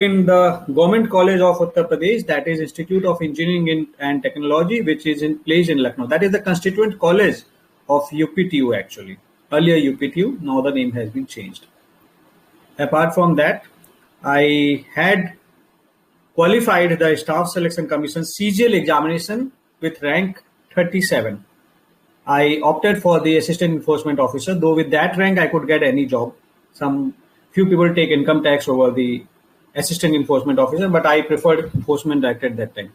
in the Government College of Uttar Pradesh, that is Institute of Engineering and Technology, which is in place in Lucknow. That is the constituent college of UPTU actually. Earlier UPTU, now the name has been changed. Apart from that, I had qualified the Staff Selection Commission CGL examination with rank 37. I opted for the Assistant Enforcement Officer, though with that rank I could get any job. Some few people take income tax over the Assistant Enforcement Officer, but I preferred Enforcement Director at that time.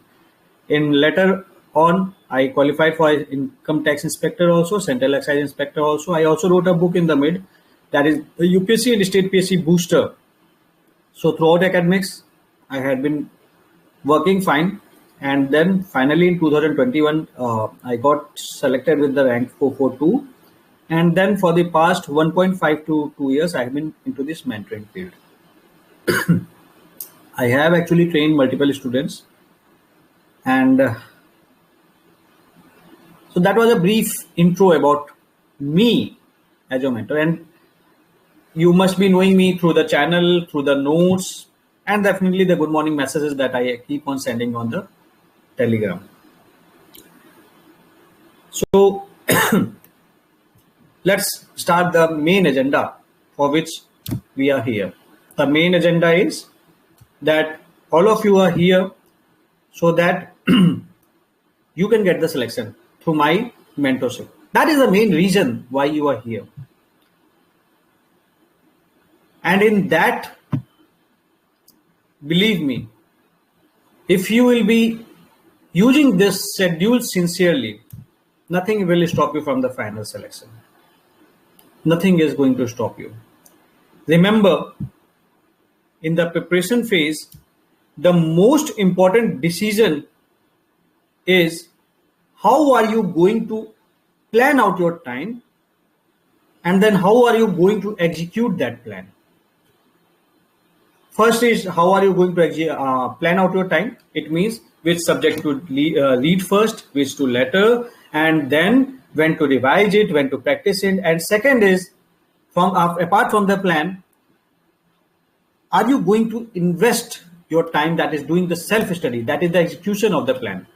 In later on, I qualified for Income Tax Inspector also, Central Excise Inspector also. I also wrote a book in the mid, that is the UPSC and State PSC Booster. So throughout academics, I had been working fine. And then finally in 2021, I got selected with the rank 442. And then for the past 1.5 to 2 years, I have been into this mentoring field. I have actually trained multiple students. And so that was a brief intro about me as a mentor. And you must be knowing me through the channel, through the notes, and definitely the good morning messages that I keep on sending on the Telegram. So let's start the main agenda for which we are here. The main agenda is that all of you are here so that you can get the selection through my mentorship. That is the main reason why you are here. And in that, believe me, if you will be using this schedule sincerely, nothing will stop you from the final selection. Nothing is going to stop you. Remember, in the preparation phase, the most important decision is how are you going to plan out your time, and then how are you going to execute that plan. First is how are you going to plan out your time. It means which subject to read first, which to later, and then when to revise it, when to practice it. And second is, apart from the plan, are you going to invest your time, that is doing the self-study, that is the execution of the plan.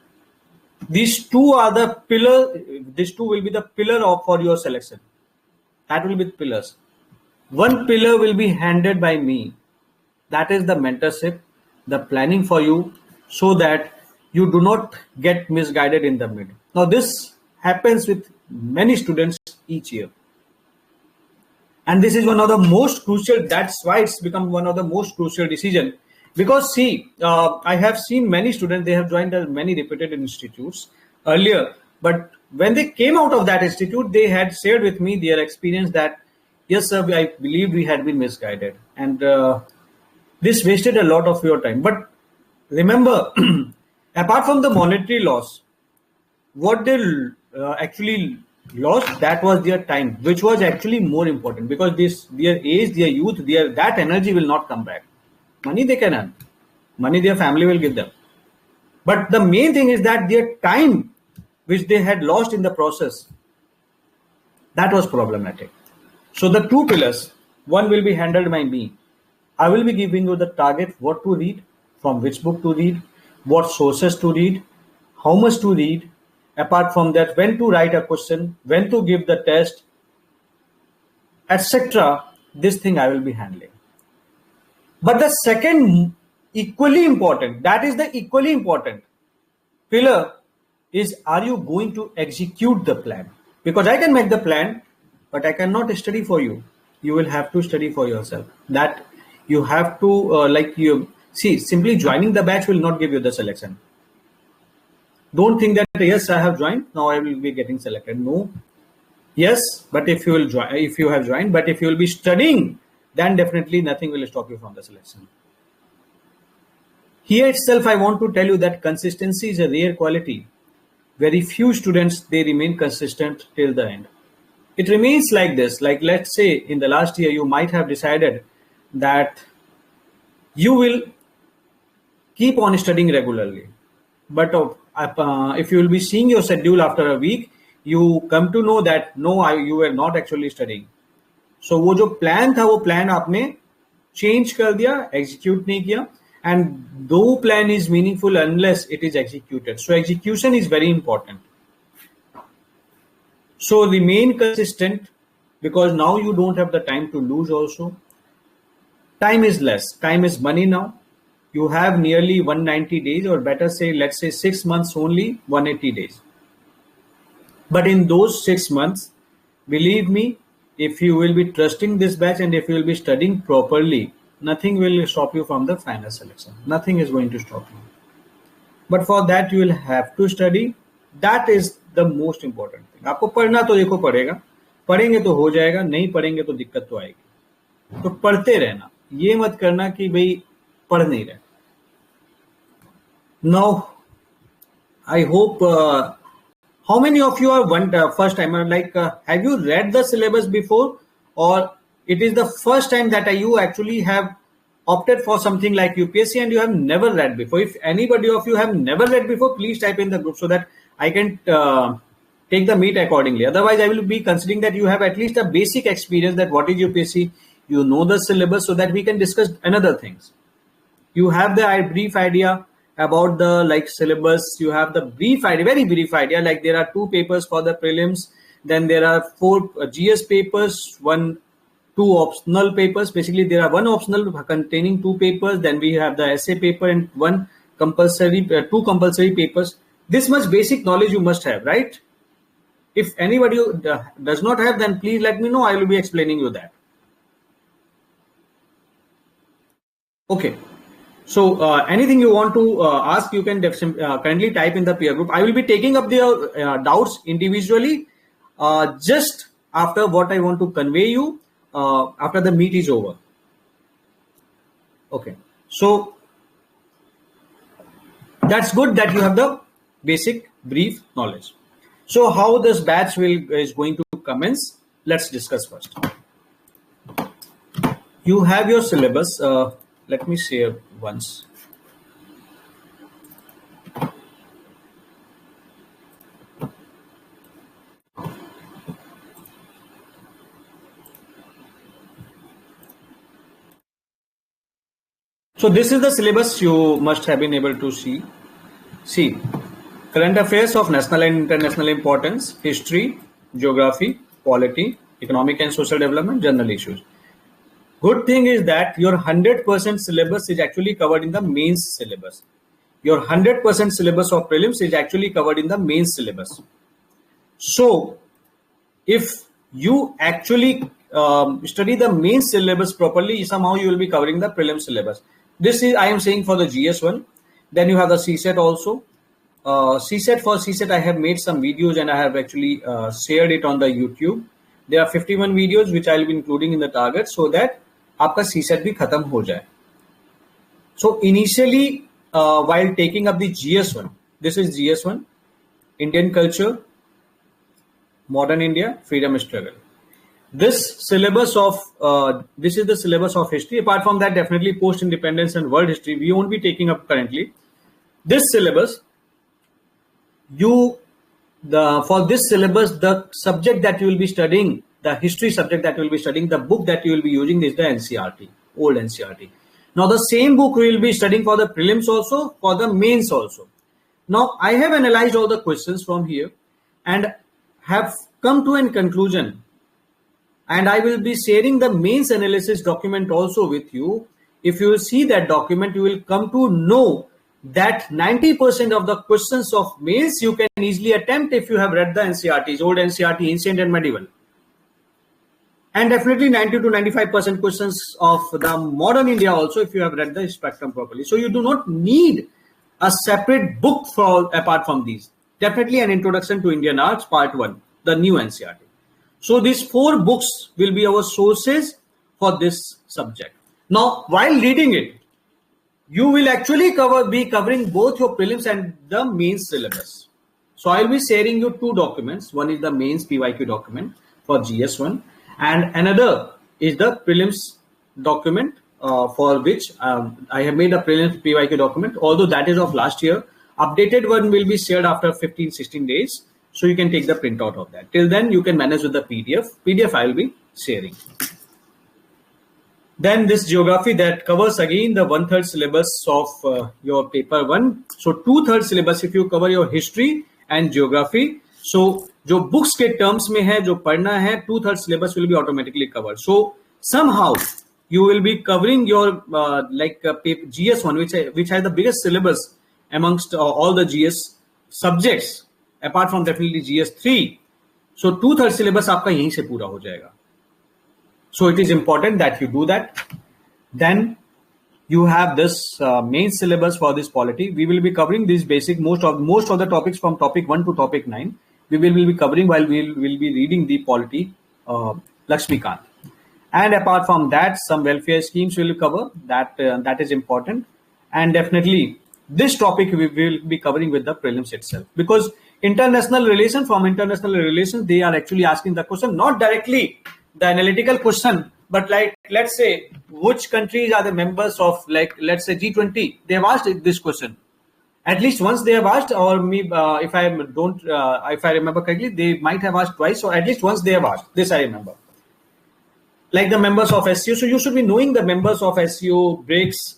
These two are the pillars. These two will be the pillar for your selection. That will be the pillars. One pillar will be handed by me. That is the mentorship, the planning for you, so that you do not get misguided in the mid. Now this happens with many students each year. And this is one of the most crucial, that's why it's become one of the most crucial decisions. Because see, I have seen many students, they have joined many reputed institutes earlier, but when they came out of that institute, they had shared with me their experience that, yes sir, I believe we had been misguided. And this wasted a lot of your time. But remember, apart from the monetary loss, what they actually lost, that was their time, which was actually more important, because their age, their youth, that energy will not come back. Money they can earn, money their family will give them, but the main thing is that their time which they had lost in the process, that was problematic. So the two pillars, one will be handled by me. I will be giving you the target, what to read, from which book to read, what sources to read, how much to read. Apart from that, when to write a question, when to give the test, etc. This thing I will be handling. But the second equally important, that is the equally important pillar, is are you going to execute the plan? Because I can make the plan, but I cannot study for you. You will have to study for yourself. That you have to, simply joining the batch will not give you the selection. Don't think that, yes, I have joined, now I will be getting selected. No. Yes, but if you will join, if you have joined, but if you will be studying, then definitely nothing will stop you from the selection. Here itself, I want to tell you that consistency is a rare quality. Very few students, they remain consistent till the end. It remains like this. Like, let's say in the last year, you might have decided that you will keep on studying regularly. But if you will be seeing your schedule after a week, you come to know that no, you were not actually studying. So वो जो plan था, वो plan आपने change कर दिया, execute नहीं किया. and no plan is meaningful unless it is executed. So execution is very important. So remain consistent, because now you don't have the time to lose also. Time is less. Time is money now. You have nearly 190 days, or better say, let's say 6 months only, 180 days. But in those 6 months, believe me, if you will be trusting this batch and if you will be studying properly, nothing will stop you from the final selection. Nothing is going to stop you. But for that, you will have to study. That is the most important thing. आपको पढ़ना तो देखो पड़ेगा, पढ़ेंगे तो हो जाएगा, नहीं पढ़ेंगे तो दिक्कत तो आएगी. तो पढ़ते रहना, ये मत करना कि भाई पढ़ नहीं रहे. Now, I hope how many of you are first timer? Like, have you read the syllabus before, or it is the first time that you actually have opted for something like UPSC and you have never read before? If anybody of you have never read before, please type in the group so that I can take the meet accordingly. Otherwise, I will be considering that you have at least a basic experience that what is UPSC, you know the syllabus, so that we can discuss another things. You have the brief idea about the syllabus. You have the brief idea, very brief idea, like there are 2 papers for the prelims, then there are 4 GS papers, 2 optional papers. Basically there are 1 optional containing 2 papers, then we have the essay paper and 2 compulsory papers. This much basic knowledge you must have, right? If anybody does not have, then please let me know. I will be explaining you that. Okay. So anything you want to ask, you can kindly type in the peer group. I will be taking up the doubts individually just after what I want to convey you after the meet is over. Okay. So that's good that you have the basic brief knowledge. So how this batch is going to commence? Let's discuss first. You have your syllabus. Let me share once. So this is the syllabus you must have been able to see. See, current affairs of national and international importance, history, geography, polity, economic and social development, general issues. Good thing is that your 100% syllabus is actually covered in the mains syllabus. Your 100% syllabus of prelims is actually covered in the mains syllabus. So, if you actually study the main syllabus properly, somehow you will be covering the prelim syllabus. This is, I am saying, for the GS1. Then you have the CSET also. CSET, I have made some videos and I have actually shared it on the YouTube. There are 51 videos which I will be including in the target so that आपका CSET भी खत्म हो जाए. So initially, while taking up the GS1, this is GS1, Indian culture, modern India, freedom struggle. This syllabus of this is the syllabus of history. Apart from that, definitely post-independence and world history we won't be taking up currently. This syllabus, for this syllabus, the subject that you will be studying, the history subject that you will be studying, the book that you will be using is the NCRT, old NCRT. Now the same book we will be studying for the prelims also, for the mains also. Now I have analyzed all the questions from here and have come to a conclusion, and I will be sharing the mains analysis document also with you. If you will see that document, you will come to know that 90% of the questions of mains you can easily attempt if you have read the NCRTs, old NCRT, ancient and medieval. And definitely 90 to 95% questions of the modern India also if you have read the spectrum properly. So you do not need a separate book apart from these. Definitely an introduction to Indian arts, part 1, the new NCRT. So these 4 books will be our sources for this subject. Now, while reading it, you will actually be covering both your prelims and the mains syllabus. So I will be sharing you 2 documents. One is the mains PYQ document for GS1 and another is the prelims document for which I have made a prelims PYQ document, although that is of last year. Updated one will be shared after 15-16 days. So you can take the printout of that. Till then, you can manage with the PDF. PDF I will be sharing. Then this geography that covers again the 1/3 syllabus of your paper 1. So 2/3 syllabus if you cover your history and geography. So जो books के terms में है जो पढ़ना है 2/3 syllabus will be automatically covered. So somehow you will be covering your GS1 which has the biggest syllabus amongst all the GS subjects apart from definitely GS3. So 2/3 syllabus आपका यहीं से पूरा हो जाएगा. So it is important that you do that. Then you have this main syllabus for this polity. We will be covering these basic most of the topics from topic 1 to topic 9. We will be covering while we will be reading the polity Lakshmikant. And apart from that, some welfare schemes we will cover. That is important. And definitely this topic we will be covering with the prelims itself, because international relations, they are actually asking the question, not directly the analytical question, but like let's say which countries are the members of, like let's say G20. They have asked this question at least once. They have asked, or if I remember correctly, they might have asked twice, or at least once they have asked. This I remember. Like the members of SCO, so you should be knowing the members of SCO, BRICS,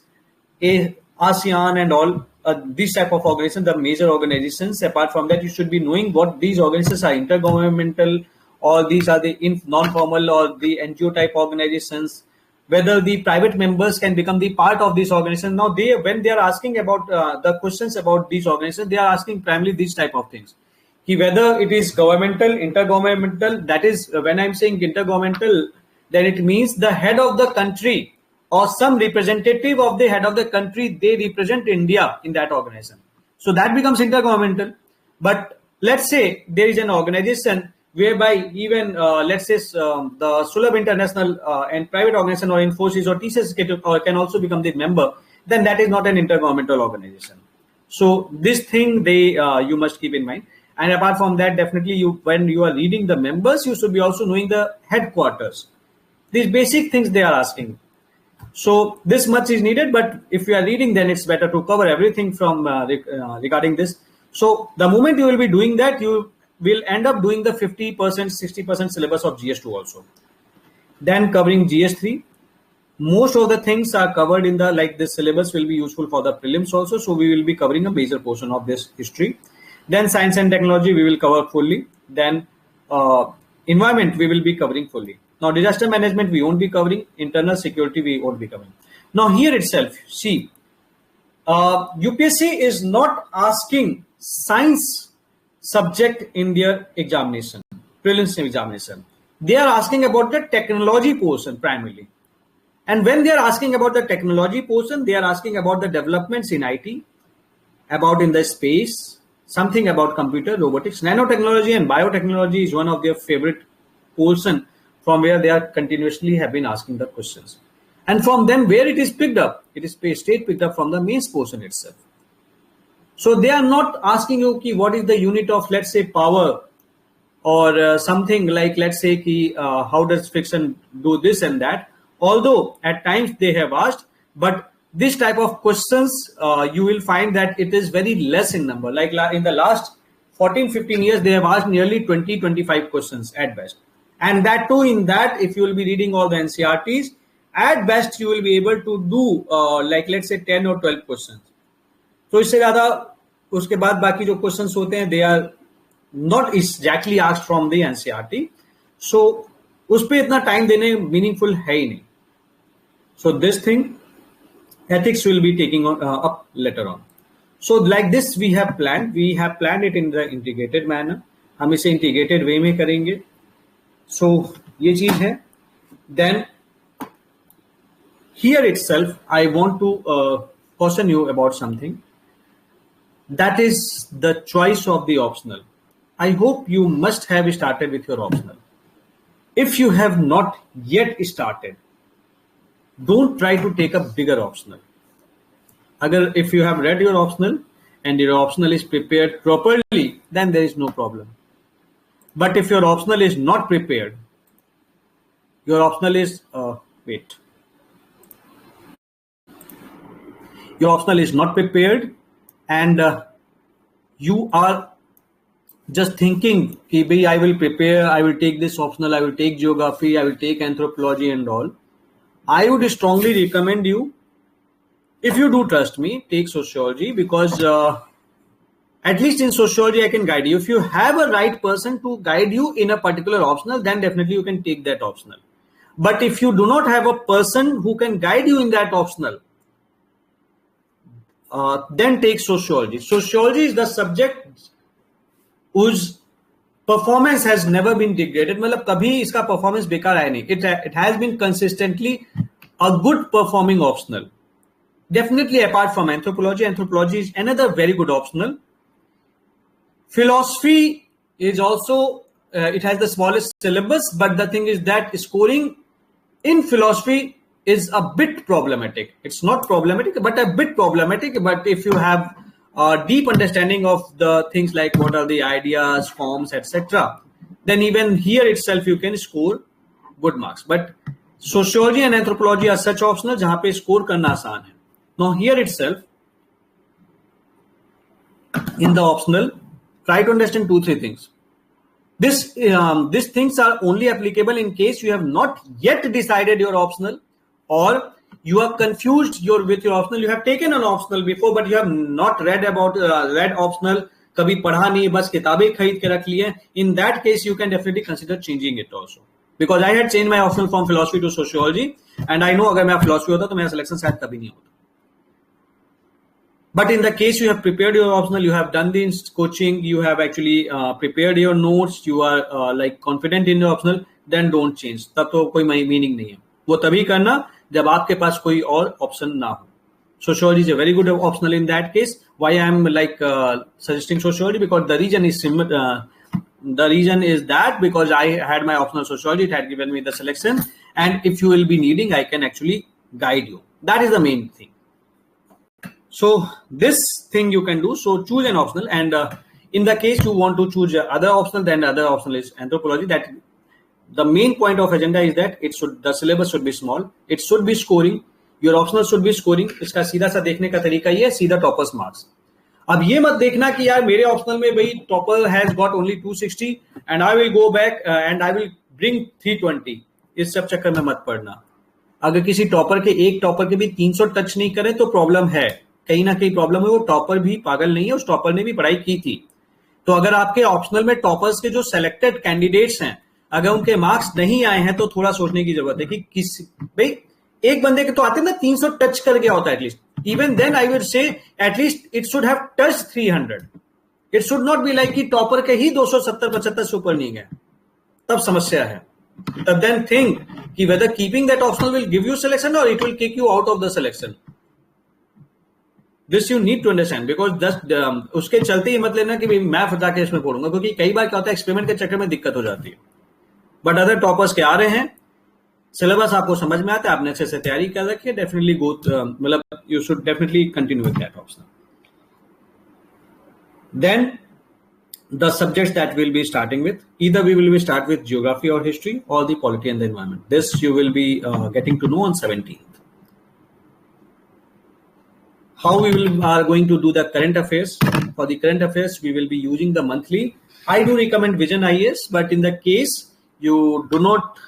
ASEAN, and all these type of organizations, the major organizations. Apart from that, you should be knowing what these organizations are: intergovernmental, or these are the non-formal or the NGO type organizations, whether the private members can become the part of this organization. Now, when they are asking about the questions about these organizations, they are asking primarily these type of things. Whether it is governmental, intergovernmental, that is when I'm saying intergovernmental, then it means the head of the country or some representative of the head of the country, they represent India in that organization. So that becomes intergovernmental. But let's say there is an organization whereby even let's say the Sulabh International and private organization or Infosys or TCS can also become the member, then that is not an intergovernmental organization. So this thing you must keep in mind. And apart from that, definitely when you are reading the members, you should be also knowing the headquarters. These basic things they are asking. So this much is needed, but if you are reading, then it's better to cover everything from regarding this. So the moment you will be doing that, you will end up doing the 50%, 60% syllabus of GS2 also. Then covering GS3. Most of the things are covered in the, like this syllabus will be useful for the prelims also. So we will be covering a major portion of this history. Then science and technology we will cover fully. Then environment we will be covering fully. Now disaster management we won't be covering. Internal security we won't be covering. Now here itself, see, UPSC is not asking science subject in their examination, prelims examination. They are asking about the technology portion primarily. And when they are asking about the technology portion, they are asking about the developments in IT, about in the space, something about computer, robotics, nanotechnology and biotechnology is one of their favorite portion from where they are continuously have been asking the questions. And from then where it is picked up, it is straight picked up from the mains portion itself. So they are not asking you what is the unit of, let's say, power, or something like, let's say, how does friction do this and that. Although at times they have asked, but this type of questions, you will find that it is very less in number. Like in the last 14-15 years, they have asked nearly 20-25 questions at best. And that too, in that, if you will be reading all the NCRTs, at best you will be able to do like let's say 10 or 12 questions. तो इससे ज़्यादा उसके बाद बाकी जो questions होते हैं, they are not exactly asked from the NCRT. So उस पे इतना टाइम देने मीनिंगफुल है ही नहीं. So this thing, ethics will be taking up later on. So like this we have planned it in the integrated manner. हम इसे integrated way में करेंगे. So ये चीज है. Then here itself I want to caution you about something. That is the choice of the optional. I hope you must have started with your optional. If you have not yet started, don't try to take a bigger optional. If you have read your optional and your optional is prepared properly, then there is no problem. But if your optional is not prepared, your optional is your optional is not prepared, and you are just thinking, I will prepare, I will take this optional, I will take geography, I will take anthropology and all. I would strongly recommend you, if you do trust me, take sociology, because at least in sociology I can guide you. If you have a right person to guide you in a particular optional, then definitely you can take that optional. But if you do not have a person who can guide you in that optional, then take sociology. Sociology is the subject whose performance has never been degraded. मतलब कभी इसका performance बेकार आया नहीं. It has been consistently a good performing optional. Definitely apart from anthropology. Anthropology is another very good optional. Philosophy is also, it has the smallest syllabus, but the thing is that scoring in philosophy is a bit problematic. It's not problematic, but a bit problematic. But if you have a deep understanding of the things like what are the ideas, forms, etc., then even here itself you can score good marks. But sociology and anthropology are such optional जहाँ पे score करना आसान है. Now here itself, in the optional, try to understand 2-3 things. These things are only applicable in case you have not yet decided your optional, or you are confused with your optional. You have taken an optional before, but you have not read optional. कभी पढ़ा नहीं, बस किताबें खरीद के रख ली है. In that case, you can definitely consider changing it also. Because I had changed my optional from philosophy to sociology, and I know अगर मैं philosophy होता तो मेरा selection शायद कभी नहीं होता. But in the case you have prepared your optional, you have done the coaching, you have actually prepared your notes, you are like confident in your optional, then don't change. तब तो कोई meaning नहीं है. वो तभी करना जब आपके पास कोई और option ना हो. Sociology is a very good optional in that case. Why I am like suggesting sociology? Because the reason is similar. The reason is that because I had my optional sociology, it had given me the selection, and if you will be needing, I can actually guide you. That is the main thing. So this thing you can do. So choose an optional, and in the case you want to choose other optional, then the other optional is anthropology. That the main point of agenda is that the syllabus should be small. It should be scoring. Your optional should be scoring. इसका सीधा सा देखने का तरीका ये है, सीधा toppers marks. अब ये मत देखना कि यार मेरे ऑप्शनल में भाई topper has got only 260 and I will go back and I will bring 320. इस सब चक्कर में मत पड़ना. अगर किसी टॉपर के एक टॉपर के भी 300 टच नहीं करे तो प्रॉब्लम है, कहीं ना कहीं प्रॉब्लम है. वो टॉपर भी पागल नहीं है, उस टॉपर ने भी पढ़ाई की थी. तो अगर आपके ऑप्शनल में टॉपर्स के जो सेलेक्टेड कैंडिडेट्स हैं, अगर उनके मार्क्स नहीं आए हैं तो थोड़ा सोचने की जरूरत है कि किस भाई एक बंदे के तो आते हैं ना 300 टच कर गया होता है at least. Even then I will say at least it should have touch 300. It should not be like कि टॉपर के ही 270-75 से ऊपर नहीं गए, तब समस्या है. तब देन थिंक कि whether keeping that optional will give you selection और it will kick you out of the selection. This you need to understand. Because उसके चलते ही मत लेना कि मैं जाके इसमें पढ़ूंगा, क्योंकि कई बार क्या होता है एक्सपेरिमेंट के चक्कर में दिक्कत हो जाती है. बट अदर टॉपर्स के आ रहे हैं, सिलेबस आपको समझ में आता है, आपने अच्छे से तैयारी कर रखी है, डेफिनेटली गो मतलब you should definitely continue with that option. Then the subjects that will be starting with, either we will be start with geography और हिस्ट्री और the polity and the environment. This you will be getting to know on 17th. How we are going to do the current affairs. For the current affairs, we will be using the monthly. I do recommend Vision IAS, but in the case you do not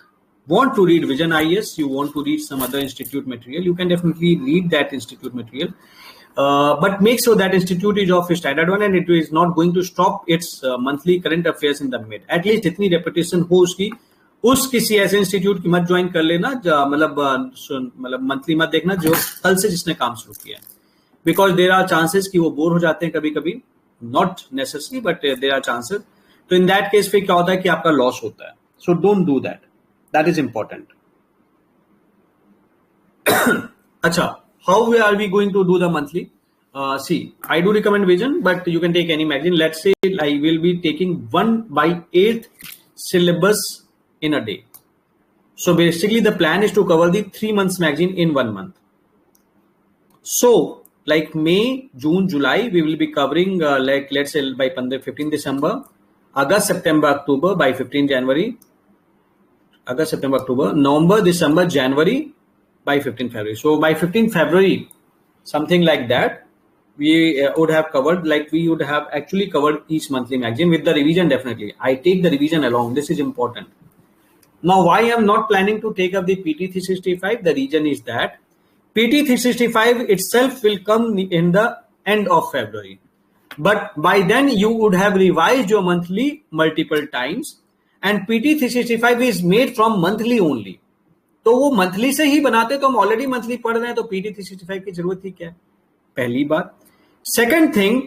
want to read Vision IAS, you want to read some other institute material, you can definitely read that institute material. But make sure that institute is of standard one and it is not going to stop its monthly current affairs in the mid. At least इतनी repetition हो उसकी, उस किसी ऐसे institute की मत join कर लेना मतलब मंथली मत देखना जो कल से जिसने काम शुरू किया है. बिकॉज देर आर चांसेस कि वो बोर हो जाते हैं कभी कभी, not necessary but there are chances. तो इन दैट केस फिर क्या होता है कि आपका लॉस होता है. So don't do that, that is important. अच्छा, how we are we going to do the monthly? See, I do recommend vision, but you can take any magazine. Let's say I will be taking 1/8 syllabus in a day. So basically the plan is to cover the 3 months magazine in 1 month. So like May, June, July, we will be covering like let's say by 15 December, August, September, October by 15 January, August, September, October, November, December, January by 15 February. So by 15 February, something like that, we would have covered, like we would have actually covered each monthly magazine with the revision. Definitely, I take the revision along. This is important. Now, why I am not planning to take up the PT 365? The reason is that PT 365 itself will come in the end of February. But by then you would have revised your monthly multiple times, and PT 365 is made from monthly only. तो वो monthly से ही बनाते, तो हम already monthly पढ़ रहे हैं, तो PT 365 की जरूरत ही क्या है? पहली बात. Second thing,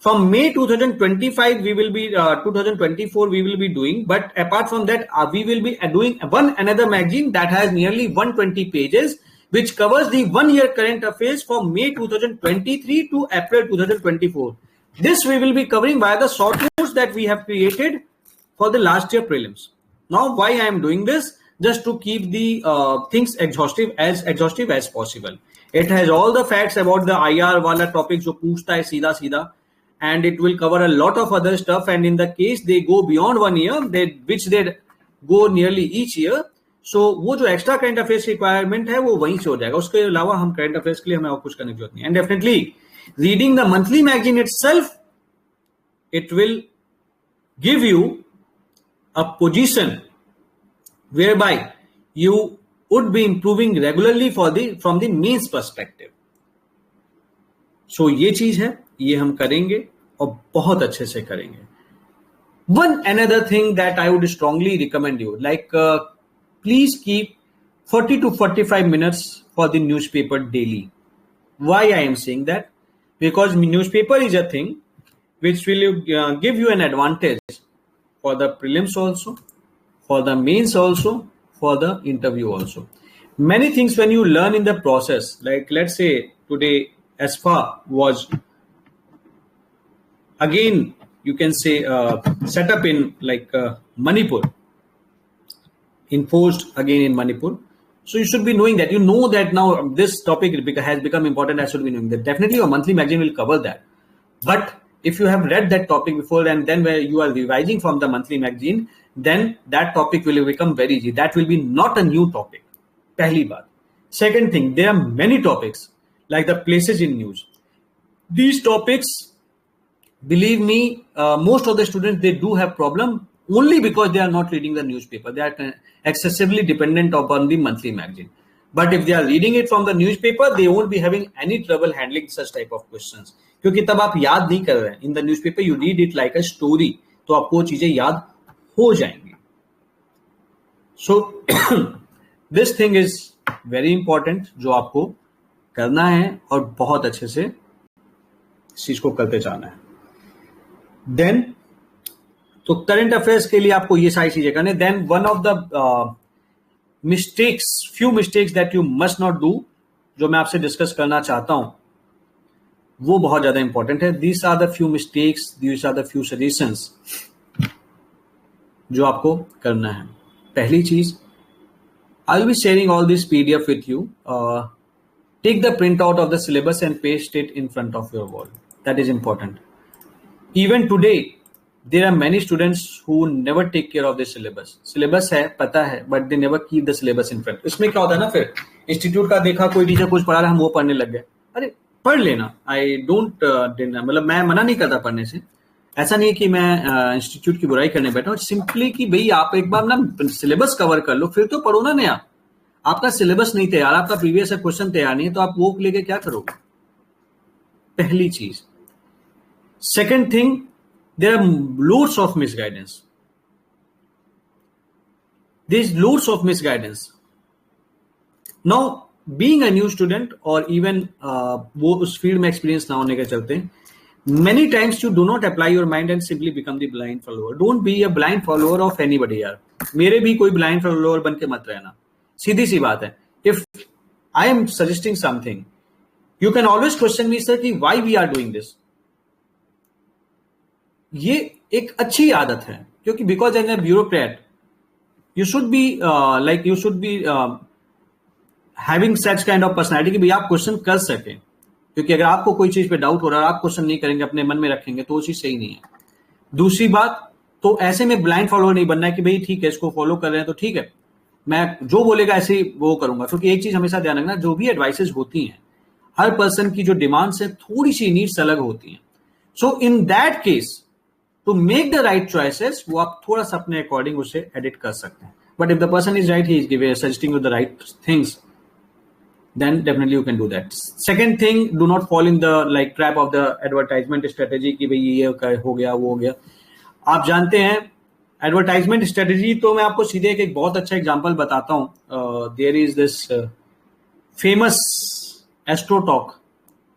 from May 2025 we will be 2024 we will be doing, but apart from that we will be doing one another magazine that has nearly 120 pages, which covers the 1 year current affairs from May 2023 to April 2024. This we will be covering via the short notes that we have created for the last year prelims. Now, why I am doing this? Just to keep the things exhaustive as possible. It has all the facts about the IR वाला topic जो पूछता है सीधा सीधा, and it will cover a lot of other stuff. And in the case they go beyond 1 year, which they go nearly each year, so वो जो extra current affairs requirement है वो वहीं से हो जाएगा. उसके अलावा हम current affairs के लिए हमें और कुछ करने की जरूरत नहीं. And definitely reading the monthly magazine itself, it will give you a position whereby you would be improving regularly from the means perspective. So ये चीज है, ये हम करेंगे और बहुत अच्छे से करेंगे. One another thing that I would strongly recommend you, like please keep 40 to 45 minutes for the newspaper daily. Why I am saying that? Because newspaper is a thing which will give you an advantage for the prelims also, for the mains also, for the interview also. Many things when you learn in the process, like let's say today ASFA was again, you can say set up in like Manipur, enforced again in Manipur. So you should be knowing that, you know that now this topic has become important. I should be knowing that. Definitely your monthly magazine will cover that. But if you have read that topic before and then where you are revising from the monthly magazine, then that topic will become very easy. That will be not a new topic. Pehli baat. Second thing, there are many topics like the places in news. These topics, believe me, most of the students, they do have problem only because they are not reading the newspaper. They are excessively dependent upon the monthly magazine. But if they are reading it from the newspaper, they won't be having any trouble handling such type of questions. क्योंकि तब आप याद नहीं कर रहे हैं. In the newspaper, you read it like a story. तो आपको चीजें याद हो जाएंगी. So this thing is very important, जो आपको करना है और बहुत अच्छे से इस चीज को करते जाना है. Then तो करंट अफेयर्स के लिए आपको ये सारी चीजें करने. Then one of the few mistakes that you must not do, जो मैं आपसे डिस्कस करना चाहता हूं, वो बहुत ज्यादा इंपॉर्टेंट है. These are the few mistakes, these are the few suggestions जो आपको करना है. पहली चीज, I will be sharing all this PDF with you. Take the print out of the syllabus and paste it in front of your wall. That is important. Even today there are many students who never take care of the syllabus. Syllabus है, पता है, but they never keep the syllabus in front. इसमें क्या होता है ना, फिर institute का देखा कोई टीचर कुछ पढ़ा रहा है, हम वो पढ़ने लग गए. अरे पढ़ लेना. आई डोंट डिनाई, मतलब मैं मना नहीं करता पढ़ने से. ऐसा नहीं है कि मैं इंस्टीट्यूट की बुराई करने बैठा हूँ. सिंपली कि भाई आप एक बार ना सिलेबस कवर कर लो, फिर तो पढ़ो ना नया. आपका सिलेबस नहीं तैयार, आपका प्रीवियस क्वेश्चन तैयार नहीं है, तो आप वो लेके क्या करोगे? पहली चीज. Second thing, there are loads of misguidance. There's loads of misguidance. Now, being a new student or even वो उस फील्ड में एक्सपीरियंस ना होने के चलते, many times you do not apply your mind and simply become the blind follower. Don't be a blind follower of anybody यार. मेरे भी कोई blind follower बन के मत रहना. सीधी सी बात है. If I am suggesting something, you can always question me, sir, कि why we are doing this. ये एक अच्छी आदत है, क्योंकि because as a bureaucrat you should be like you should be having such kind of personality कि भाई आप क्वेश्चन कर सके. क्योंकि अगर आपको कोई चीज पे डाउट हो रहा है और आप क्वेश्चन नहीं करेंगे, अपने मन में रखेंगे, तो वो चीज सही नहीं है. दूसरी बात, तो ऐसे में ब्लाइंड फॉलोअर नहीं बनना है कि भाई ठीक है इसको फॉलो कर रहे हैं तो ठीक है, मैं जो बोलेगा ऐसे ही वो करूंगा. क्योंकि एक चीज हमेशा ध्यान रखना, जो भी एडवाइसेस होती हैं, हर पर्सन की जो डिमांड्स है, थोड़ी सी नीड्स अलग होती हैं. So in that case, to make the right choices, वो आप थोड़ा सा अपने अकॉर्डिंग उसे एडिट कर सकते हैं. But if the person is right, he is giving suggesting you the right things, then definitely you can do that. Second thing, do not fall in the like trap of the advertisement strategy कि भाई ये हो गया वो हो गया. आप जानते हैं एडवर्टाइजमेंट स्ट्रेटेजी, तो मैं आपको सीधे एक बहुत अच्छा एग्जांपल बताता हूँ. There is this famous AstroTalk,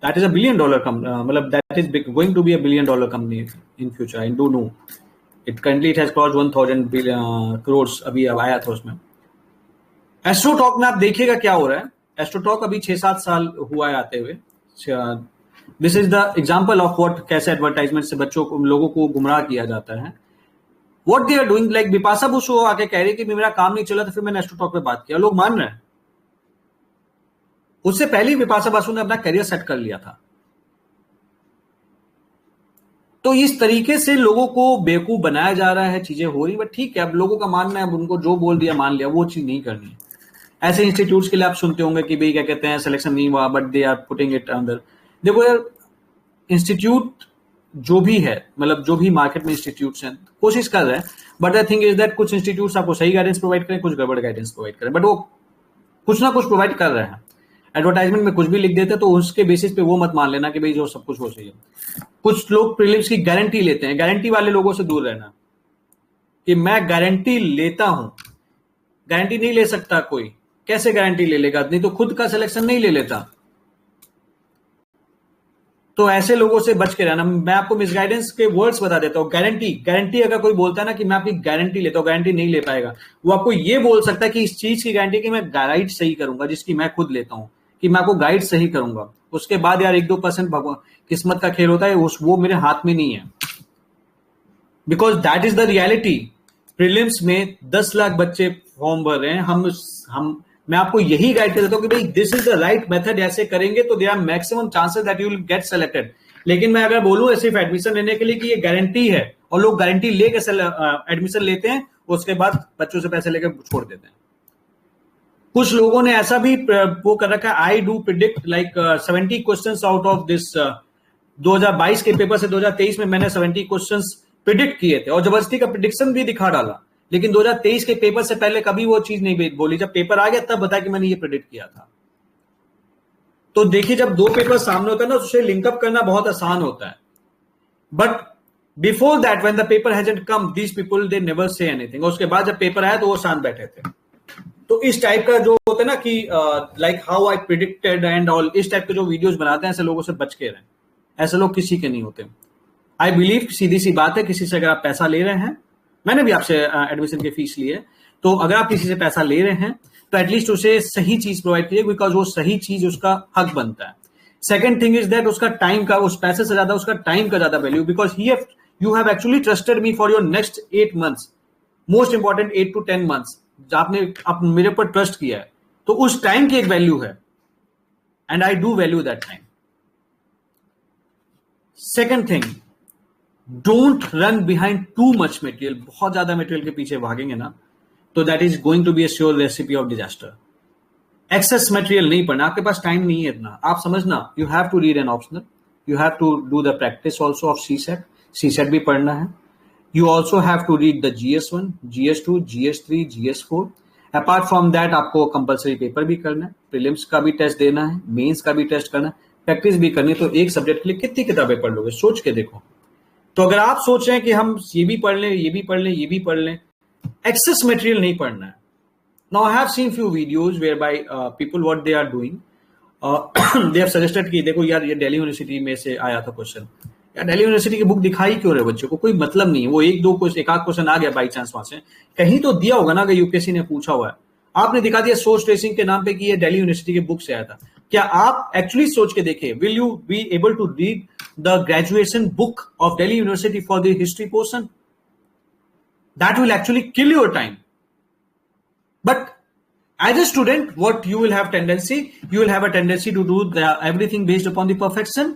that is $1 billion company, मतलब that is going to be $1 billion company in future. I don't know, it currently it has crossed 1000 crores अभी अब आया था उसमें. एस्ट्रोटॉक में आप देखिएगा क्या हो रहा है. एस्ट्रोटॉक अभी 6-7 साल हुआ है आते हुए. This is the example of what कैसे एडवर्टाइजमेंट से बच्चों को, लोगों को गुमराह किया जाता है. What they are doing, like Bipasha Basu आके कह रही कि मेरा काम नहीं चला, तो फिर मैंने एस्ट्रोटॉक पे बात किया, लोग मान रहे हैं. उससे पहले बिपाशा बसु ने अपना करियर सेट कर लिया था. तो इस तरीके से लोगों को बेवकूफ बनाया जा रहा है, चीजें हो रही. बट ठीक है, अब लोगों का मानना है, अब उनको जो बोल दिया मान लिया, वो चीज नहीं करनी है. ऐसे इंस्टीट्यूट्स के लिए आप सुनते होंगे कि भाई क्या कहते हैं, सिलेक्शन नहीं हुआ, but they are putting it अंदर. देखो यार, इंस्टीट्यूट जो भी है, मतलब जो भी मार्केट में इंस्टीट्यूट्स हैं, कोशिश कर रहे हैं. But the thing is that कुछ इंस्टीट्यूट्स आपको सही गाइडेंस प्रोवाइड करें, कुछ गड़बड़ गाइडेंस प्रोवाइड करें, बट वो कुछ ना कुछ प्रोवाइड कर रहे हैं. एडवर्टाइजमेंट में कुछ भी लिख देते हैं, तो उसके बेसिस पे वो मत मान लेना कि भाई जो सब कुछ हो चाहिए. कुछ लोग प्रीलिम्स की गारंटी लेते हैं. गारंटी वाले लोगों से दूर रहना, कि मैं गारंटी लेता हूं. गारंटी नहीं ले सकता कोई. कैसे गारंटी ले लेगा? नहीं तो खुद का सिलेक्शन नहीं ले लेता. तो ऐसे लोगों से बच के रहना. मैं आपको मिसगाइडेंस के वर्ड्स बता देता हूं. गारंटी अगर कोई बोलता है ना कि मैं आपकी गारंटी लेता हूं, गारंटी नहीं ले पाएगा. वो आपको ये बोल सकता है कि इस चीज की गारंटी कि मैं गाइड सही करूंगा, जिसकी मैं खुद लेता हूं, कि मैं आपको गाइड सही करूंगा. उसके बाद यार 1-2% किस्मत का खेल होता है, वो मेरे हाथ में नहीं है. Because that is the reality. Prelims में 10 लाख बच्चे फॉर्म भर रहे हैं. मैं आपको यही गाइड कर देता हूं कि भाई this is the right method. ऐसे करेंगे तो there are maximum chances that you will get selected. लेकिन मैं अगर बोलूं सिर्फ एडमिशन लेने के लिए कि ये गारंटी है, और लोग गारंटी लेके एडमिशन लेते हैं, उसके बाद बच्चों से पैसे लेकर छोड़ देते हैं. कुछ लोगों ने ऐसा भी वो कर रखा है, I do predict like 70 questions out of this 2022 के पेपर से 2023 में मैंने 70 क्वेश्चंस प्रिडिक्ट किए थे, और जबरदस्ती का प्रिडिक्शन भी दिखा डाला. लेकिन 2023 के पेपर से पहले कभी वो चीज नहीं बोली. जब पेपर आ गया तब बताया कि मैंने ये प्रेडिक्ट किया था. तो देखिए, जब दो पेपर सामने होता है ना, उसे लिंकअप करना बहुत आसान होता है. But before that when the paper hasn't come, these people they never say anything. उसके बाद जब पेपर आया तो वो शांत बैठे थे. तो इस टाइप का जो होता है ना कि like how I predicted and all, इस टाइप के जो वीडियोस बनाते हैं, ऐसे लोगों से बच के रहें. ऐसे लोग किसी के नहीं होते. आई बिलीव सीधी सी बात है, किसी से अगर आप पैसा ले रहे हैं, मैंने भी आपसे एडमिशन की फीस ली है, तो अगर आप किसी से पैसा ले रहे हैं तो एटलीस्ट उसे सही चीज प्रोवाइड कीजिए, बिकॉज वो सही चीज उसका हक बनता है. सेकंड थिंग इज दैट उसका टाइम का, उस पैसे से ज्यादा उसका टाइम का ज्यादा value, because you have actually trusted me for your next 8 months, most important 8 to 10 months. आपने मेरे ऊपर ट्रस्ट किया है, तो उस टाइम की एक वैल्यू है, and I do value that time. Second thing, don't run behind too much material. बहुत ज्यादा मटेरियल के पीछे भागेंगे ना, तो that is going to be a sure recipe of disaster. Excess material नहीं पढ़ना, आपके पास टाइम नहीं है इतना. आप समझना, you have to read an optional, you have to do the practice also of CSAT भी पढ़ना है. You also have to read the GS1, GS2, GS3, GS4. Apart from that आपको कंपल्सरी पेपर भी करना है, प्रीलिम्स का भी test देना है, मेंस का भी टेस्ट करना है, प्रैक्टिस भी करनी है. तो एक सब्जेक्ट के लिए कितनी किताबें पढ़ लोगे, सोच के देखो. तो अगर आप सोच रहे हैं कि हम ये भी पढ़ लें, ये भी पढ़ लें, ये भी पढ़ लें, एक्सेस मटेरियल नहीं पढ़ना है. Now I have seen few videos where by people what they are doing, they have suggested कि देखो यार, ये दिल्ली यूनिवर्सिटी में से आया था क्वेश्चन, यार दिल्ली यूनिवर्सिटी की बुक दिखाई क्यों रहे बच्चों को, कोई मतलब नहीं है. वो एक आध क्वेश्चन आ गया बाई चांस, वहां से कहीं तो दिया होगा ना, अगर यूपीएससी ने पूछा हुआ है. आपने दिखा दिया सोर्स ट्रेसिंग के नाम पे कि ये दिल्ली यूनिवर्सिटी की बुक से आया था. क्या आप एक्चुअली सोच के देखें, will you be able to read the graduation book of Delhi university for the history portion? That will actually kill your time. But as a student, what you will have a tendency to do everything based upon the perfection.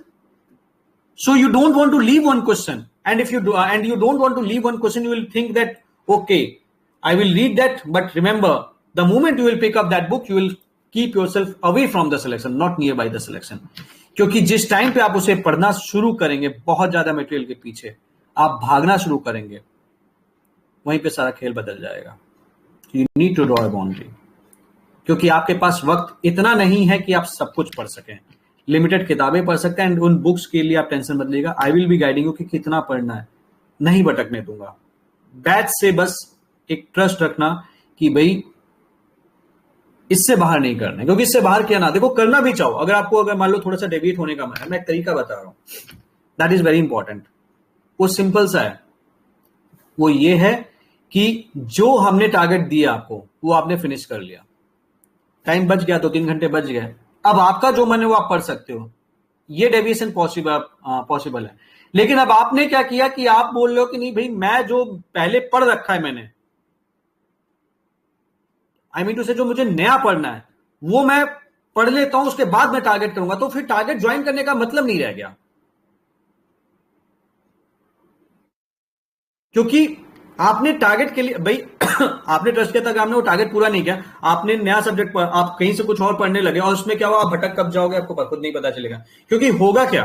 So you don't want to leave one question, and if you do, and you don't want to leave one question, you will think that okay, I will read that. But remember, the moment you will pick up that book, you will keep yourself away from the selection, not nearby the selection. क्योंकि जिस time पे आप उसे पढ़ना शुरू करेंगे, बहुत ज्यादा मटेरियल के पीछे आप भागना शुरू करेंगे, वहीं पे सारा खेल बदल जाएगा. You need to draw a boundary, क्योंकि आपके पास वक्त इतना नहीं है कि आप सब कुछ पढ़ सकें। लिमिटेड किताबें पढ़ सकते हैं एंड उन बुक्स के लिए आप टेंशन मत लीजिएगा। आई विल बी गाइडिंग यू कि कितना पढ़ना है, नहीं भटकने दूंगा। बैच से बस एक ट्रस्ट रखना कि भाई इससे बाहर नहीं करना है, क्योंकि इससे बाहर क्या ना, देखो करना भी चाहो, अगर मान लो थोड़ा सा डेविएट होने का मन है, मैं एक तरीका बता रहा हूं, दैट इज वेरी इंपॉर्टेंट। वो सिंपल सा है, वो ये है कि जो हमने टारगेट दिया आपको वो आपने फिनिश कर लिया, टाइम बच गया, 2-3 घंटे बच गए, अब आपका जो मन है वो आप पढ़ सकते हो। ये डेविएशन पॉसिबल है। लेकिन अब आपने क्या किया कि आप बोल रहे हो कि नहीं भाई मैं जो पहले पढ़ रखा है मैंने, आई मीन टू से जो मुझे नया पढ़ना है वो मैं पढ़ लेता हूं, उसके बाद मैं टारगेट करूंगा, तो फिर टारगेट ज्वाइन करने का मतलब नहीं रह गया। क्योंकि आपने टारगेट के लिए भाई आपने ट्रस्ट किया था कि आपने वो टारगेट पूरा नहीं किया, आपने नया सब्जेक्ट आप कहीं से कुछ और पढ़ने लगे और उसमें क्या हुआ, आप भटक कब जाओगे आपको खुद नहीं पता चलेगा। क्योंकि होगा क्या,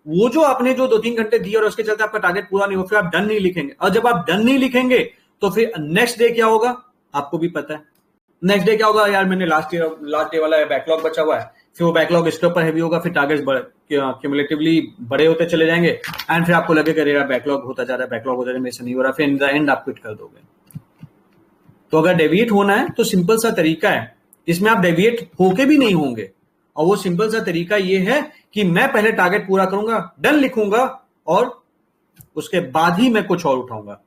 वो जो आपने जो 2-3 घंटे दिए और उसके चलते आपका टारगेट पूरा नहीं हो, फिर आप डन नहीं लिखेंगे, और जब आप डन नहीं लिखेंगे तो फिर नेक्स्ट डे क्या होगा आपको भी पता है। नेक्स्ट डे क्या होगा, यार मैंने लास्ट डे वाला बैकलॉग बचा हुआ है, फिर वो बैकलॉग इसके ऊपर हैवी होगा, फिर टारगेट्स क्यूमुलेटिवली बड़े होते चले जाएंगे एंड फिर आपको लगेगा यार बैकलॉग होता जा रहा है, बैकलॉग होता जा रहा है, मेरे से नहीं हो रहा, फिर इन द एंड आप क्विट कर दोगे। तो अगर डेविएट होना है तो सिंपल सा तरीका है, इसमें आप डेविएट होके भी नहीं होंगे, और वो सिंपल सा तरीका ये है कि मैं पहले टारगेट पूरा करूंगा, डन लिखूंगा, और उसके बाद ही मैं कुछ और उठाऊंगा।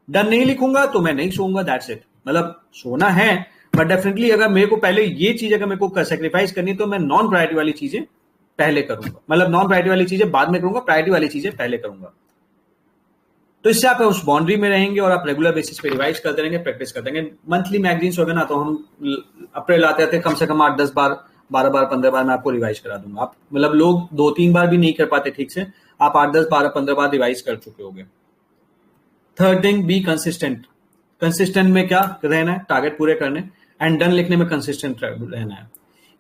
डन नहीं लिखूंगा तो मैं नहीं सोऊंगा, दैट्स इट। मतलब सोना है बट डेफिनेटली अगर मेरे को पहले ये चीज अगर मेरे को सेक्रीफाइस करनी तो मैं नॉन प्रायोरिटी वाली चीजें पहले करूंगा, मतलब नॉन प्रायोरिटी वाली चीजें बाद में करूंगा, प्रायोरिटी वाली चीजें पहले करूंगा। तो इससे आप उस बाउंड्री में रहेंगे और आप रेगुलर बेसिस पे रिवाइज करते रहेंगे, प्रैक्टिस करते रहेंगे। मंथली मैगजीन्स होगा ना, तो हम अप्रैल आते आते कम से कम 8-10 बार, 12 बार, 15 बार मैं आपको रिवाइज करा दूंगा। आप मतलब लोग 2-3 बार भी नहीं कर पाते ठीक से, आप 8-10, 12, 15 बार रिवाइज कर चुके होंगे। Third thing, be consistent. Consistent में क्या रहना है, टारगेट पूरे करने, एंड डन लिखने में कंसिस्टेंट रहना है।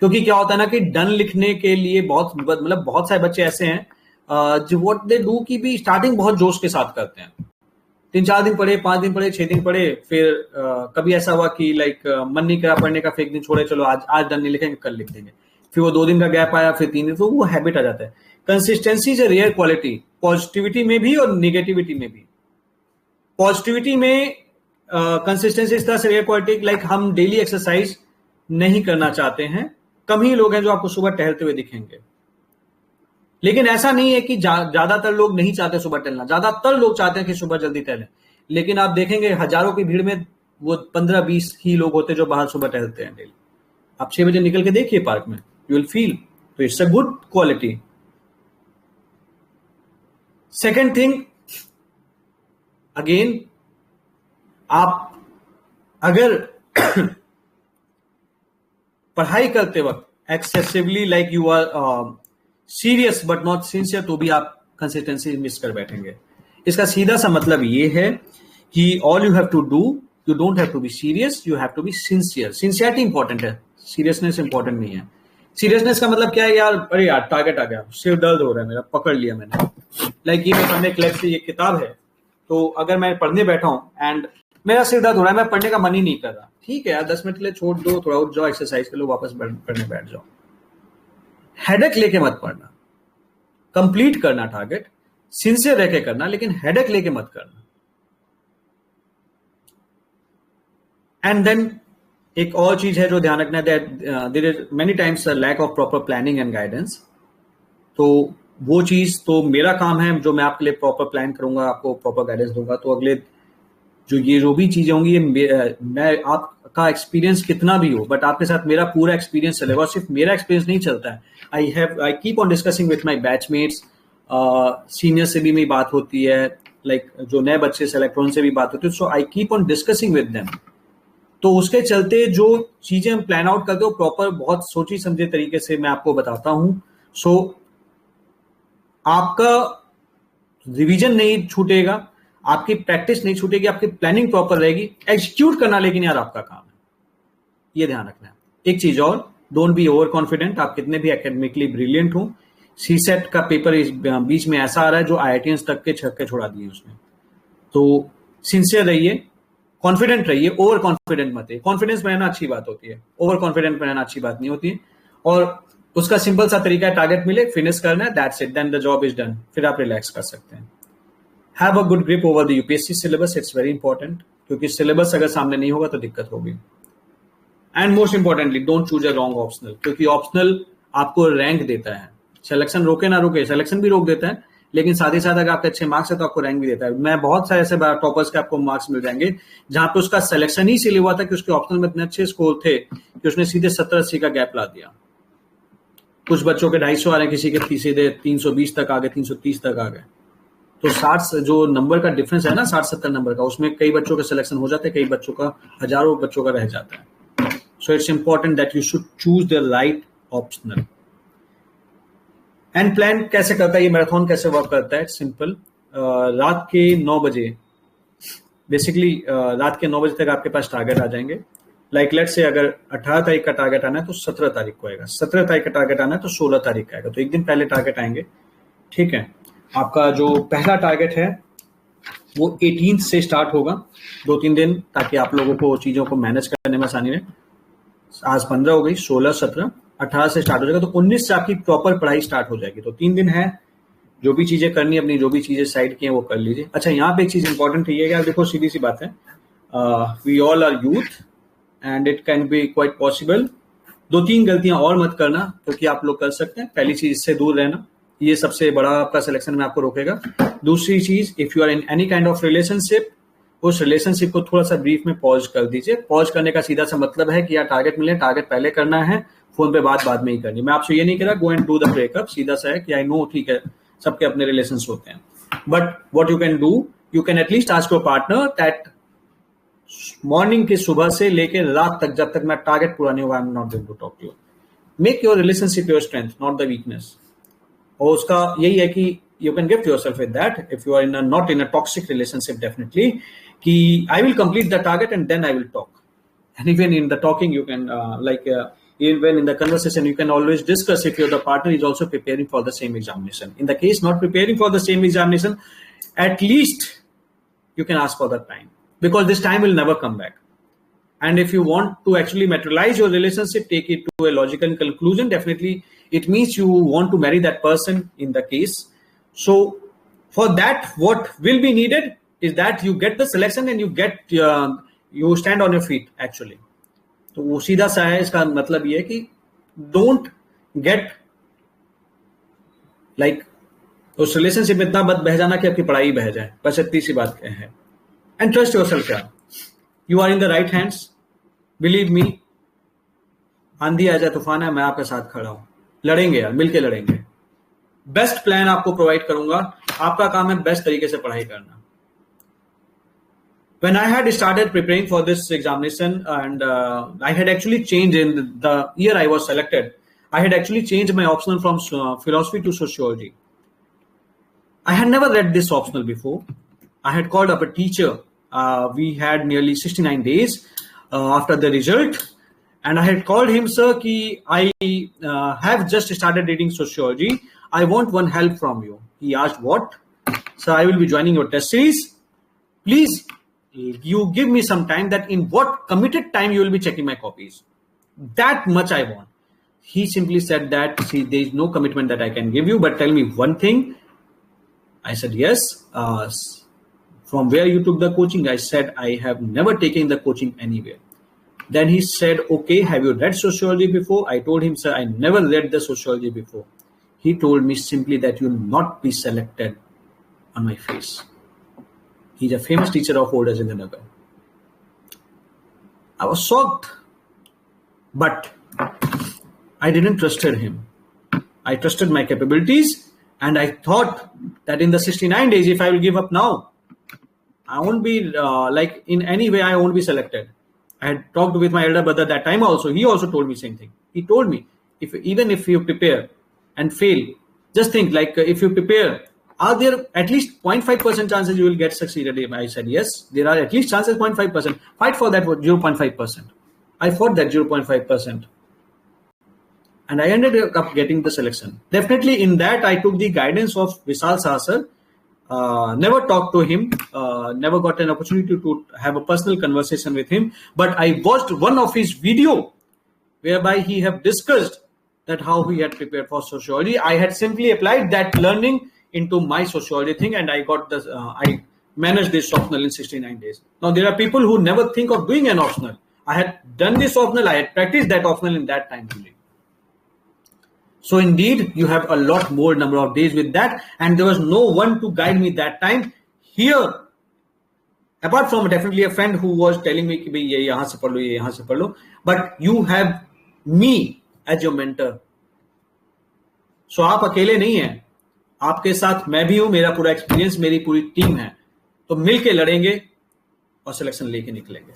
क्योंकि क्या होता है ना कि डन लिखने के लिए बहुत सारे बच्चे ऐसे हैं जो व्हाट दे डू की भी स्टार्टिंग बहुत जोश के साथ करते हैं, 3-4 दिन पढ़े, 5 दिन पढ़े, 6 दिन पढ़े, फिर कभी ऐसा हुआ कि मन नहीं करा पढ़ने का, फिर एक दिन छोड़े, चलो आज डन नहीं लिखेंगे, कल लिख देंगे, फिर वो 2 दिन का गैप आया, फिर 3 दिन, तो वो हैबिट आ जाता है। Consistency is a rare quality, positivity में भी और निगेटिविटी में भी। पॉजिटिविटी में कंसिस्टेंसी इस तरह से रेयर क्वालिटी, हम डेली एक्सरसाइज नहीं करना चाहते हैं, कम ही लोग हैं जो आपको सुबह टहलते हुए दिखेंगे। लेकिन ऐसा नहीं है कि ज्यादातर लोग नहीं चाहते सुबह टहलना, ज्यादातर लोग चाहते हैं कि सुबह जल्दी टहलें। लेकिन आप देखेंगे हजारों की भीड़ में वो 15-20 ही लोग होते हैं जो बाहर सुबह टहलते हैं डेली। आप 6 बजे निकल के देखिए पार्क में, यू विल फील, तो it's a good quality. Second thing, again आप अगर पढ़ाई करते वक्त excessively you are serious but not sincere, तो भी आप कंसिस्टेंसी मिस कर बैठेंगे। इसका सीधा सा मतलब ये है कि all you have to do, you don't have to be serious, you have to be sincere. Sincerity important है, सीरियसनेस इंपॉर्टेंट नहीं है। सीरियसनेस का मतलब क्या है, यार अरे यार टारगेट आ गया, सिर दर्द हो रहा है मेरा, पकड़ लिया मैंने, ये मैं पढ़ने के लिए, ये किताब है, तो अगर मैं पढ़ने बैठा हूं एंड मेरा सिर दर्द हो रहा है, मैं पढ़ने का मन ही नहीं कर रहा, ठीक है यार 10 मिनट के लिए छोड़ दो, थोड़ा उठ जाओ, एक्सरसाइज कर लो, वापस पढ़ने बैठ जाओ। हेडेक लेके मत पढ़ना, कंप्लीट करना टारगेट, सिंसियर रह के करना, लेकिन हेडेक लेके मत करना। एंड देन एक और चीज है जो ध्यान रखना है, that there is many times lack of proper planning and guidance. तो वो चीज तो मेरा काम है, जो मैं आपके लिए प्रॉपर प्लान करूंगा, आपको प्रॉपर गाइडेंस दूंगा, तो अगले जो भी चीजें होंगी, मैं आपका एक्सपीरियंस कितना भी हो, बट आपके साथ मेरा पूरा एक्सपीरियंस चलेगा। सिर्फ मेरा एक्सपीरियंस नहीं चलता है, आई keep on discussing with my batchmates, senior से भी मेरी बात होती है, जो नए बच्चे सेलेक्ट होने से भी बात होती है, so I keep on discussing with them. तो उसके चलते जो चीजें हम प्लान आउट करते हो प्रॉपर, बहुत सोची समझे तरीके से मैं आपको बताता हूं। सो आपका रिवीजन नहीं छूटेगा, आपकी प्रैक्टिस नहीं छूटेगी, आपकी प्लानिंग प्रॉपर रहेगी, एग्जीक्यूट करना लेकिन यार आपका काम है, ये ध्यान रखना है। एक चीज और, डोंट बी ओवर कॉन्फिडेंट। आप कितने भी एकेडमिकली ब्रिलियंट हो, सीसेट का पेपर इस बीच में ऐसा आ रहा है जो IITians तक के छक्के छोड़ा दिए उसने। तो सिंसियर रहिए, कॉन्फिडेंट रहिए, ओवर कॉन्फिडेंट मत है। कॉन्फिडेंस में रहना अच्छी बात होती है, ओवर कॉन्फिडेंट में रहना अच्छी बात नहीं होती है। और उसका सिंपल सा तरीका है, टारगेट मिले, फिनिश करना है, that's it, then the job is done, फिर आप रिलैक्स कर सकते हैं। Have a good grip over the UPSC syllabus, it's very important, क्योंकि सिलेबस अगर सामने नहीं होगा तो दिक्कत होगी। And most importantly don't choose a wrong optional, क्योंकि ऑप्शनल आपको रैंक देता है। सिलेक्शन रोके ना रोके, सिलेक्शन भी रोक देता है, लेकिन साथ ही साथ अगर आपके अच्छे मार्क्स है तो आपको रैंक भी देता है। मैं बहुत सारे ऐसे टॉपर्स के आपको मार्क्स मिल जाएंगे जहां पे उसका सिलेक्शन ही इसलिए हुआ था कि उसके ऑप्शनल में इतने अच्छे स्कोर थे कि उसने सीधे 70-80 का गैप ला दिया। कुछ बच्चों के 250 आ रहे हैं, किसी के सीधे 320 तक आ गए, 330 तक आ गए। तो 60 जो नंबर का डिफरेंस है ना, 60-70 नंबर का, उसमें कई बच्चों का सिलेक्शन हो जाता है, कई बच्चों का, हजारों बच्चों का रह जाता है। So it's important that you should choose the right optional. And plan कैसे करता है ये मैराथन, कैसे वर्क करता है? सिंपल, रात के 9 बजे, बेसिकली रात के 9 बजे तक आपके पास टारगेट आ जाएंगे। लाइक लेट से अगर 18 तारीख का टारगेट आना है तो 17 तारीख को आएगा, 17 तारीख का टारगेट आना है तो 16 तारीख का आएगा, तो एक दिन पहले टारगेट आएंगे। ठीक है, आपका जो पहला टारगेट है वो 18 से स्टार्ट होगा, 2-3 दिन, ताकि आप लोगों को चीजों को मैनेज करने में आसानी रहे। आज 15 हो गई, 16, 17, 18 से स्टार्ट हो जाएगा, तो 19 से आपकी प्रॉपर पढ़ाई स्टार्ट हो जाएगी। तो 3 दिन है, जो भी चीजें करनी है, अपनी जो भी चीजें साइड की हैं वो कर लीजिए। अच्छा, यहाँ पे एक चीज इंपॉर्टेंट है, यार देखो सीधी सी बात है, we all are youth and it can be quite possible. 2-3 गलतियां और मत करना, क्योंकि आप लोग कर सकते हैं। पहली चीज, इससे दूर रहना, ये सबसे बड़ा आपका सिलेक्शन में आपको रोकेगा। दूसरी चीज, if you are in any kind of relationship, उस रिलेशनशिप को थोड़ा सा ब्रीफ में पॉज कर दीजिए। पॉज करने का सीधा सा मतलब है कि यार टारगेट मिले, टारगेट पहले करना है, फोन पे बात बाद में ही करनी। मैं आपसे ये नहीं कह रहा go and do the breakup, सीधा सा है कि आई नो, ठीक है, सबके अपने रिलेशंस होते हैं, but what you can do, you can at least ask your partner that morning के सुबह से लेकर रात तक, जब तक मैं टारगेट पूरा नहीं होगा, I am not going to talk to you. Make your relationship your strength, not the weakness. और उसका यही है कि you can give yourself with that, if you are not in a toxic relationship, definitely कि I will complete the target and then I will talk. And even in the talking you can even in the conversation you can always discuss if the partner is also preparing for the same examination. In the case not preparing for the same examination, at least you can ask for that time, because this time will never come back. And if you want to actually materialize your relationship, take it to a logical conclusion, definitely it means you want to marry that person in the case. So for that, what will be needed is that you get the selection and you stand on your feet actually. तो वो सीधा सा है, इसका मतलब ये है कि don't get like उस रिलेशनशिप में इतना मत बह जाना कि आपकी पढ़ाई बह जाए, बस इतनी सी बात है। And trust yourself, यार, you are in the right hands, believe me, आंधी आ जाए, तूफान है, मैं आपके साथ खड़ा हूं, लड़ेंगे यार, मिलके लड़ेंगे। बेस्ट प्लान आपको प्रोवाइड करूंगा, आपका काम है बेस्ट तरीके से पढ़ाई करना। When I had started preparing for this examination and I had actually changed in the year I was selected, I had actually changed my optional from philosophy to sociology. I had never read this optional before. I had called up a teacher. We had nearly 69 days after the result. And I had called him, sir, ki I have just started reading sociology. I want one help from you. He asked, what? Sir, I will be joining your test series. Please, you give me some time, that in what committed time you will be checking my copies. That much I want. He simply said that, see, there is no commitment that I can give you, but tell me one thing. I said, yes. From where you took the coaching? I said, I have never taken the coaching anywhere. Then he said, okay, have you read sociology before? I told him, sir, I never read the sociology before. He told me simply that you will not be selected on my face. He's a famous teacher of old Nagar. I was shocked, but I didn't trust him. I trusted my capabilities, and I thought that in the 69 days, if I will give up now, I won't be in any way, I won't be selected. I had talked with my elder brother that time also. He also told me same thing. He told me, even if you prepare and fail, just think, if you prepare, are there at least 0.5% chances you will get succeeded? I said, yes, there are at least chances 0.5%. Fight for that 0.5%. I fought that 0.5%. And I ended up getting the selection. Definitely in that, I took the guidance of Vishal Sir. never talked to him, never got an opportunity to have a personal conversation with him. But I watched one of his video whereby he have discussed that how he had prepared for sociology. I had simply applied that learning into my sociology thing, and I got this. I managed this optional in 69 days. Now there are people who never think of doing an optional. I had done this optional. I had practiced that optional in that time only. So indeed, you have a lot more number of days with that, and there was no one to guide me that time. Here, apart from definitely a friend who was telling me कि भाई ये यहाँ से पढ़ लो, ये यहाँ से पढ़ लो, but you have me as your mentor. So आप अकेले नहीं हैं, आपके साथ मैं भी हूँ, मेरा पूरा एक्सपीरियंस, मेरी पूरी टीम है, तो मिलके लड़ेंगे और सिलेक्शन लेके निकलेंगे.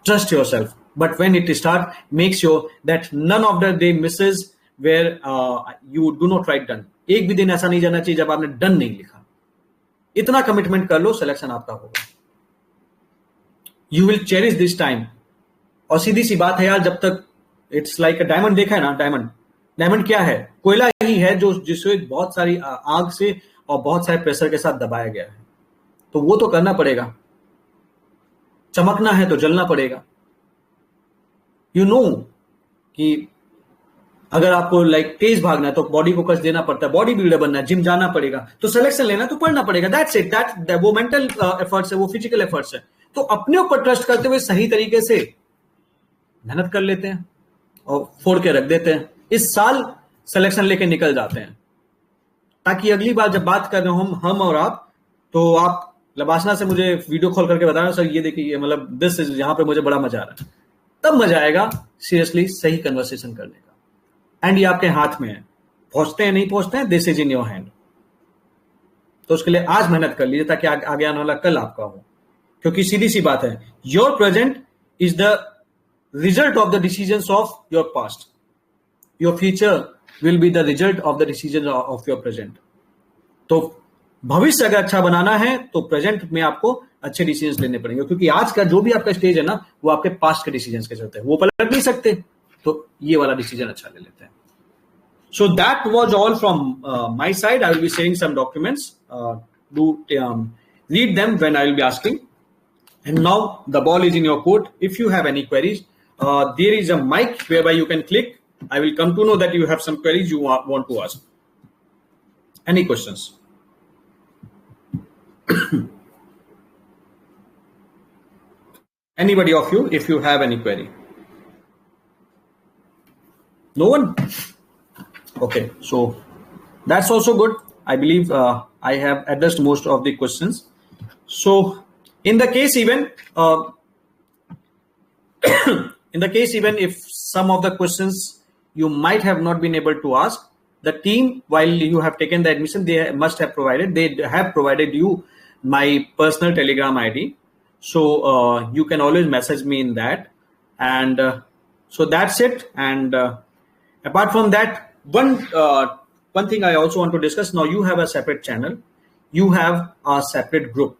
Trust yourself, but when it start, make sure that none of the day misses where you do not write done. एक भी दिन ऐसा नहीं जाना चाहिए जब आपने डन नहीं लिखा. इतना कमिटमेंट कर लो, सिलेक्शन आपका होगा. You will cherish this time. और सीधी सी बात है यार, जब तक इट्स लाइक अ डायमंड देखा है ना, डायमंड क्या है? कोयला ही है जो जिसे बहुत सारी आग से और बहुत सारे प्रेशर के साथ दबाया गया है. तो वो तो करना पड़ेगा. चमकना है तो जलना पड़ेगा. यू नो कि अगर आपको लाइक तेज भागना है तो बॉडी को कष्ट देना पड़ता है, बॉडी बिल्डर बनना है, जिम जाना पड़ेगा, तो सिलेक्शन लेना तो पढ़ना पड़ेगा. That's it. दैट वो मेंटल एफर्ट्स है, वो फिजिकल एफर्ट्स है. तो अपने ऊपर ट्रस्ट करते हुए सही तरीके से मेहनत कर लेते हैं और फोड़ के रख देते हैं. इस साल सिलेक्शन लेके निकल जाते हैं, ताकि अगली बार जब बात कर रहे हो हम और आप, तो आप लबासना से मुझे वीडियो कॉल करके बता रहे हो, सर ये देखिए, मतलब दिस इज, यहाँ पे मुझे बड़ा मजा आ रहा है. तब मजा आएगा सीरियसली सही कन्वर्सेशन करने का. एंड ये आपके हाथ में है. पहुंचते हैं नहीं पहुंचते हैं, this is in your hand. तो उसके लिए आज मेहनत कर लीजिए ताकि आगे आने वाला कल आपका हो. क्योंकि सीधी सी बात है, your present is the result of the decisions of your past. Your future will be the result of the decision of your present. तो भविष्य अगर अच्छा बनाना है तो प्रेजेंट में आपको अच्छे डिसीजंस लेने पड़ेंगे, क्योंकि आज का जो भी आपका स्टेज है ना, वो आपके पास्ट के डिसीजंस के चलते हैं, वो पलट नहीं सकते. तो ये वाला डिसीजन अच्छा ले लेते हैं. So that was all from my side. I will be sharing some documents. Do read them when I will be asking. And now the ball is in your court. If you have any queries, there is a mic whereby you can click. I will come to know that you have some queries you want to ask. Any questions? Anybody of you, if you have any query? No one? Okay, so that's also good. I believe I have addressed most of the questions. So in the case even if some of the questions you might have not been able to ask, the team, while you have taken the admission, they have provided you my personal Telegram ID. So you can always message me in that. And so that's it. And apart from that, one thing I also want to discuss. Now you have a separate channel, you have a separate group.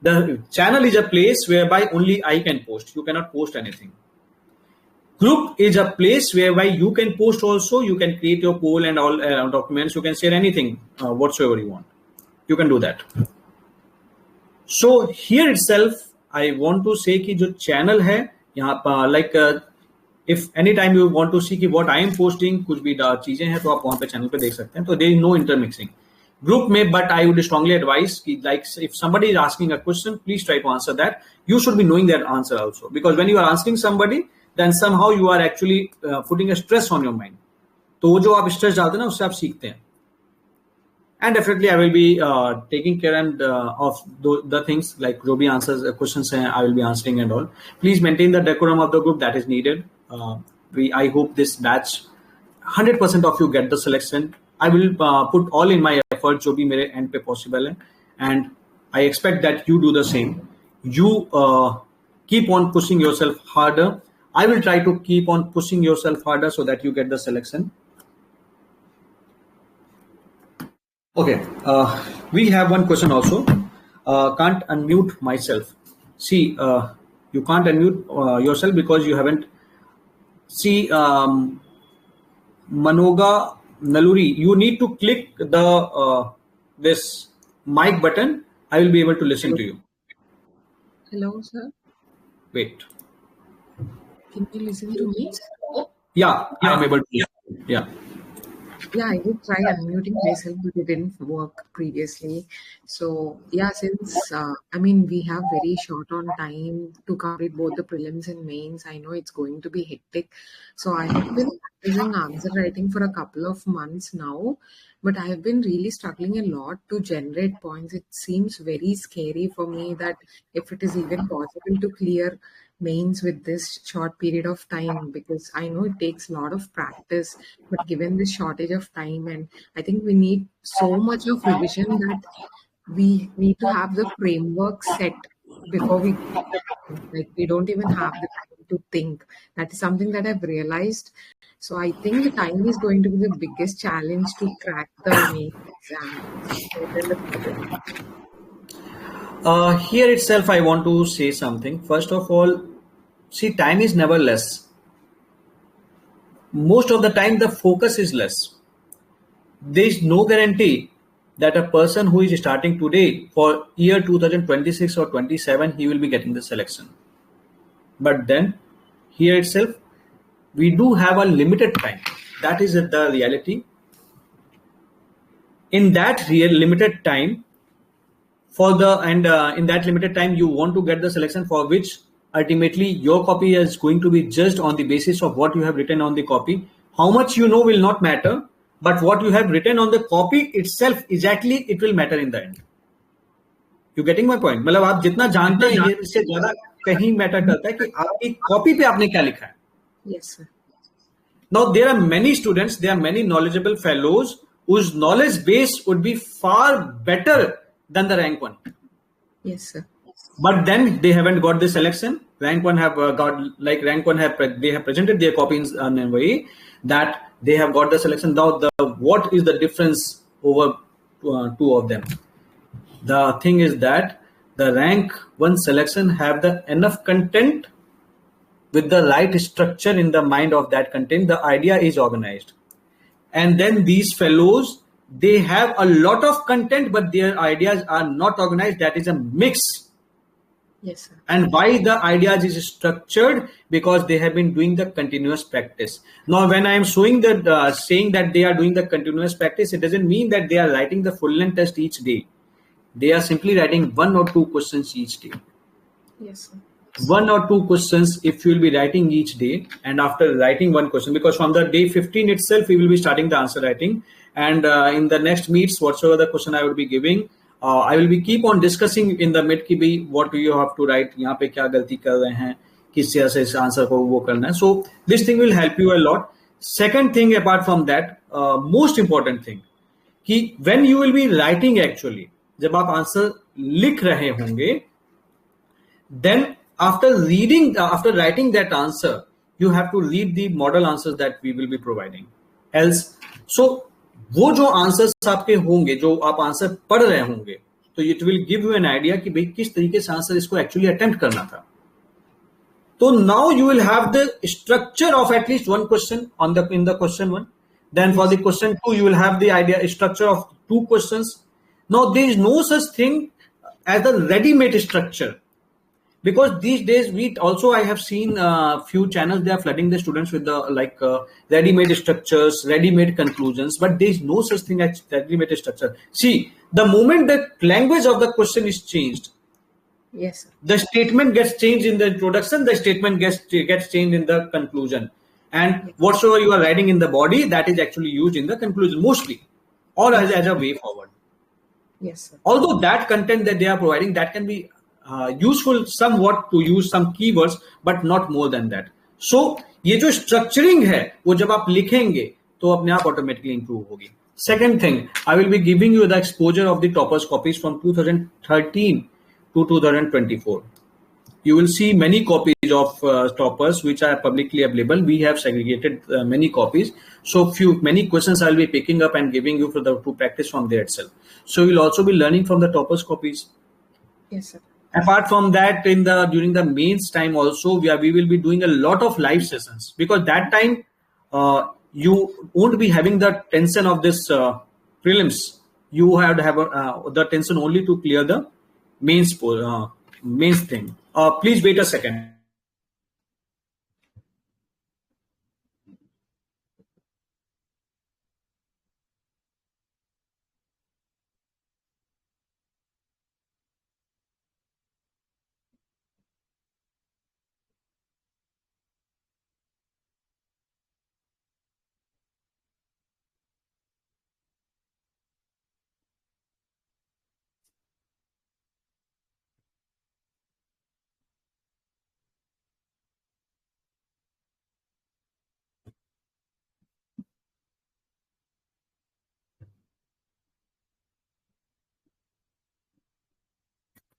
The channel is a place whereby only I can post. You cannot post anything. Group is a place whereby you can post also. You can create your poll and all documents. You can share anything whatsoever you want. You can do that. So here itself, I want to say कि जो channel है यहाँ पर, like if any time you want to see कि what I am posting, कुछ भी चीजें हैं तो आप वहाँ पे चैनल पे देख सकते हैं. तो there is no intermixing group में, but I would strongly advise कि like if somebody is asking a question, please try to answer that. You should be knowing that answer also, because when you are answering somebody, then somehow you are actually putting a stress on your mind. तो वो जो आप stress डालते हैं ना, उससे आप सीखते हैं. And definitely I will be taking care and of the things like जो भी answers questions हैं, I will be answering and all. Please maintain the decorum of the group that is needed. I hope this batch 100% of you get the selection. I will put all in my effort जो भी मेरे end पे possible है, and I expect that you do the same. You keep on pushing yourself harder. I will try to keep on pushing yourself harder so that you get the selection. Okay, we have one question also. Can't unmute myself. See, you can't unmute yourself because you haven't. See, Manoga Naluri, you need to click the this mic button, I will be able to listen to you. Hello, sir. Wait. Can you listen to me? Yeah, I am able to listen. Yeah. Yeah, I did try unmuting myself, but it didn't work previously. So, yeah, since we have very short on time to complete both the prelims and mains, I know it's going to be hectic. So, I have been practicing answer writing for a couple of months now, but I have been really struggling a lot to generate points. It seems very scary for me that if it is even possible to clear mains with this short period of time, because I know it takes a lot of practice, but given this shortage of time, and I think we need so much of revision that we need to have the framework set before we like we don't even have the time to think. That is something that I've realized. So I think the time is going to be the biggest challenge to crack the main exam. Here itself, I want to say something. First of all, see, time is never less. Most of the time, the focus is less. There is no guarantee that a person who is starting today for year 2026 or 27, he will be getting the selection. But then, here itself, we do have a limited time. That is the reality. In that limited time, in that limited time, you want to get the selection, for which ultimately your copy is going to be judged on the basis of what you have written on the copy. How much you know will not matter, but what you have written on the copy itself, exactly, it will matter in the end. You getting my point? मतलब आप जितना जानते हैं, ये इससे ज्यादा कहीं matter करता है कि आपकी कॉपी पे आपने क्या लिखा है. Yes, sir. Now there are many students, there are many knowledgeable fellows whose knowledge base would be far better than the rank one. Yes, sir. But then they haven't got the selection. Rank one have they have presented their copies in a way that they have got the selection. Now what is the difference over two of them? The thing is that the rank one selection have the enough content with the right structure in the mind of that content. The idea is organized, and then these fellows, they have a lot of content, but their ideas are not organized. That is a mix. Yes, sir. And why the ideas is structured? Because they have been doing the continuous practice. Now, when I am showing that, saying that they are doing the continuous practice, it doesn't mean that they are writing the full length test each day. They are simply writing 1 or 2 questions each day. Yes, sir. 1 or 2 questions if you will be writing each day, and after writing 1 question, because from the day 15 itself we will be starting the answer writing, and in the next meets, whatsoever the question I will be giving, I will be keep on discussing in the mid ki what do you have to write, यहाँ पे क्या गलती कर रहे हैं, किस तरह से इस आंसर को वो करना है. So this thing will help you a lot. Second thing, apart from that, most important thing, कि when you will be writing actually, जब आप आंसर लिख रहे होंगे, then after writing that answer, you have to read the model answers that we will be providing. Else, so वो जो answers आपके होंगे, जो आप आंसर पढ़ रहे होंगे, तो it will give you an idea कि भाई किस तरीके से आंसर इसको एक्चुअली अटेम्प्ट करना था. तो now you will have the structure of at least 1 question in the question 1. Then for the question 2, you will have the idea structure of 2 questions. Now there is no such thing as a ready-made structure. Because these days I have seen few channels, they are flooding the students with the ready-made structures, ready-made conclusions, but there is no such thing as ready-made structure. See, the moment the language of the question is changed, yes, sir, the statement gets changed in the introduction, the statement gets changed in the conclusion, and whatsoever you are writing in the body, that is actually used in the conclusion mostly, or as a way forward. Yes, sir. Although that content that they are providing, that can be useful somewhat to use some keywords, but not more than that. So ये जो structuring है, वो जब आप लिखेंगे तो अपने आप automatically improve होगी. Second thing, I will be giving you the exposure of the toppers copies from 2013 to 2024. You will see many copies of toppers which are publicly available. We have segregated many copies. So many questions I will be picking up and giving you to practice from there itself. So you will also be learning from the toppers copies. Yes, sir. Apart from that, during the mains time also, we will be doing a lot of live sessions, because that time you won't be having the tension of this prelims. you have to have the attention only to clear the mains thing. Please wait a second.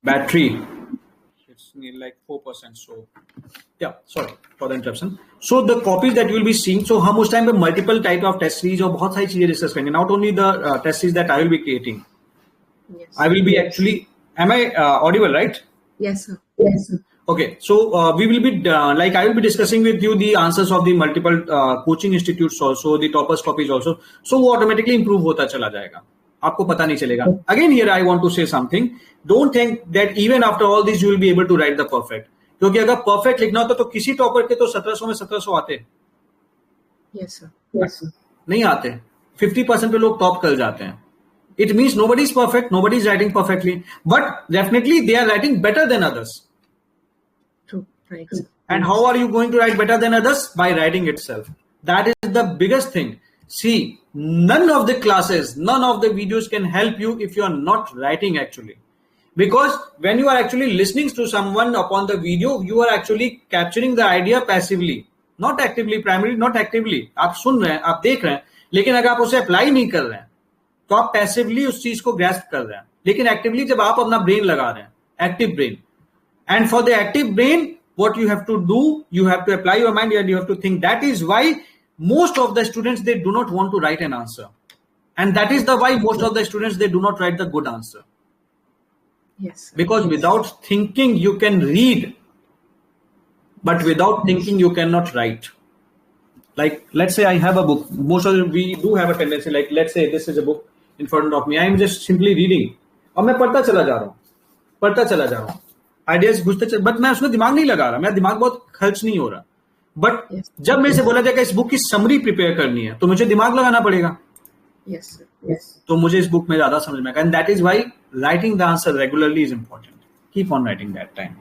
Battery, it's near like 4%. So yeah, sorry for the interruption. So the copies that you will be seeing, so हम उस time पे multiple type of test series और बहुत सारी चीजें discuss करेंगे. Not only the test series that I will be creating. Yes. I will be actually. Am I audible, right? Yes, sir. Yes, sir. Okay, so we will be like I will be discussing with you the answers of the multiple coaching institutes also, the toppers copies also. So वो automatically improve होता चला जाएगा. आपको पता नहीं चलेगा. Again, here I want to say something. Don't think that even after all this you will be able to write the perfect. क्योंकि अगर perfect लिखना होता तो किसी टॉपर के तो 1700 में 1700 आते. Yes, sir. Yes, sir. नहीं आते. 50% पे लोग टॉप कर जाते हैं. It means nobody is perfect, nobody is writing perfectly, but definitely they are writing better than others. True. Right. And how are you going to write better than others? By writing itself. That is the biggest thing. See, none of the classes, none of the videos can help you if you are not writing actually. Because when you are actually listening to someone upon the video, you are actually capturing the idea passively, not actively, primarily not actively. आप सुन रहे हैं, आप देख रहे हैं, लेकिन अगर आप उसे अप्लाई नहीं कर रहे हैं तो आप पैसिवली उस चीज को ग्रैस्प कर रहे हैं. लेकिन एक्टिवली जब आप अपना ब्रेन लगा रहे हैं, active brain, and for the active brain, what you have to do, you have to apply your mind and you have to think. That is why most of the students, they do not want to write an answer, and that is the why most of the students, they do not write the good answer. Yes. Because without thinking you can read, but without thinking you cannot write. Like let's say I have a book. Most of we do have a tendency, like let's say this is a book in front of me. I am just simply reading. और मैं पढ़ता चला जा रहा हूँ. Ideas घुसते चल, but मैं उसमें दिमाग नहीं लगा रहा, मेरा दिमाग बहुत खर्च नहीं हो रहा. बट जब मेरे से बोला जाएगा इस बुक की समरी प्रिपेयर करनी है तो मुझे दिमाग लगाना पड़ेगा. Yes, sir. Yes. तो मुझे इस बुक में ज्यादा समझ में आएगा. And that is why writing the answer regularly is important. Keep on writing that time.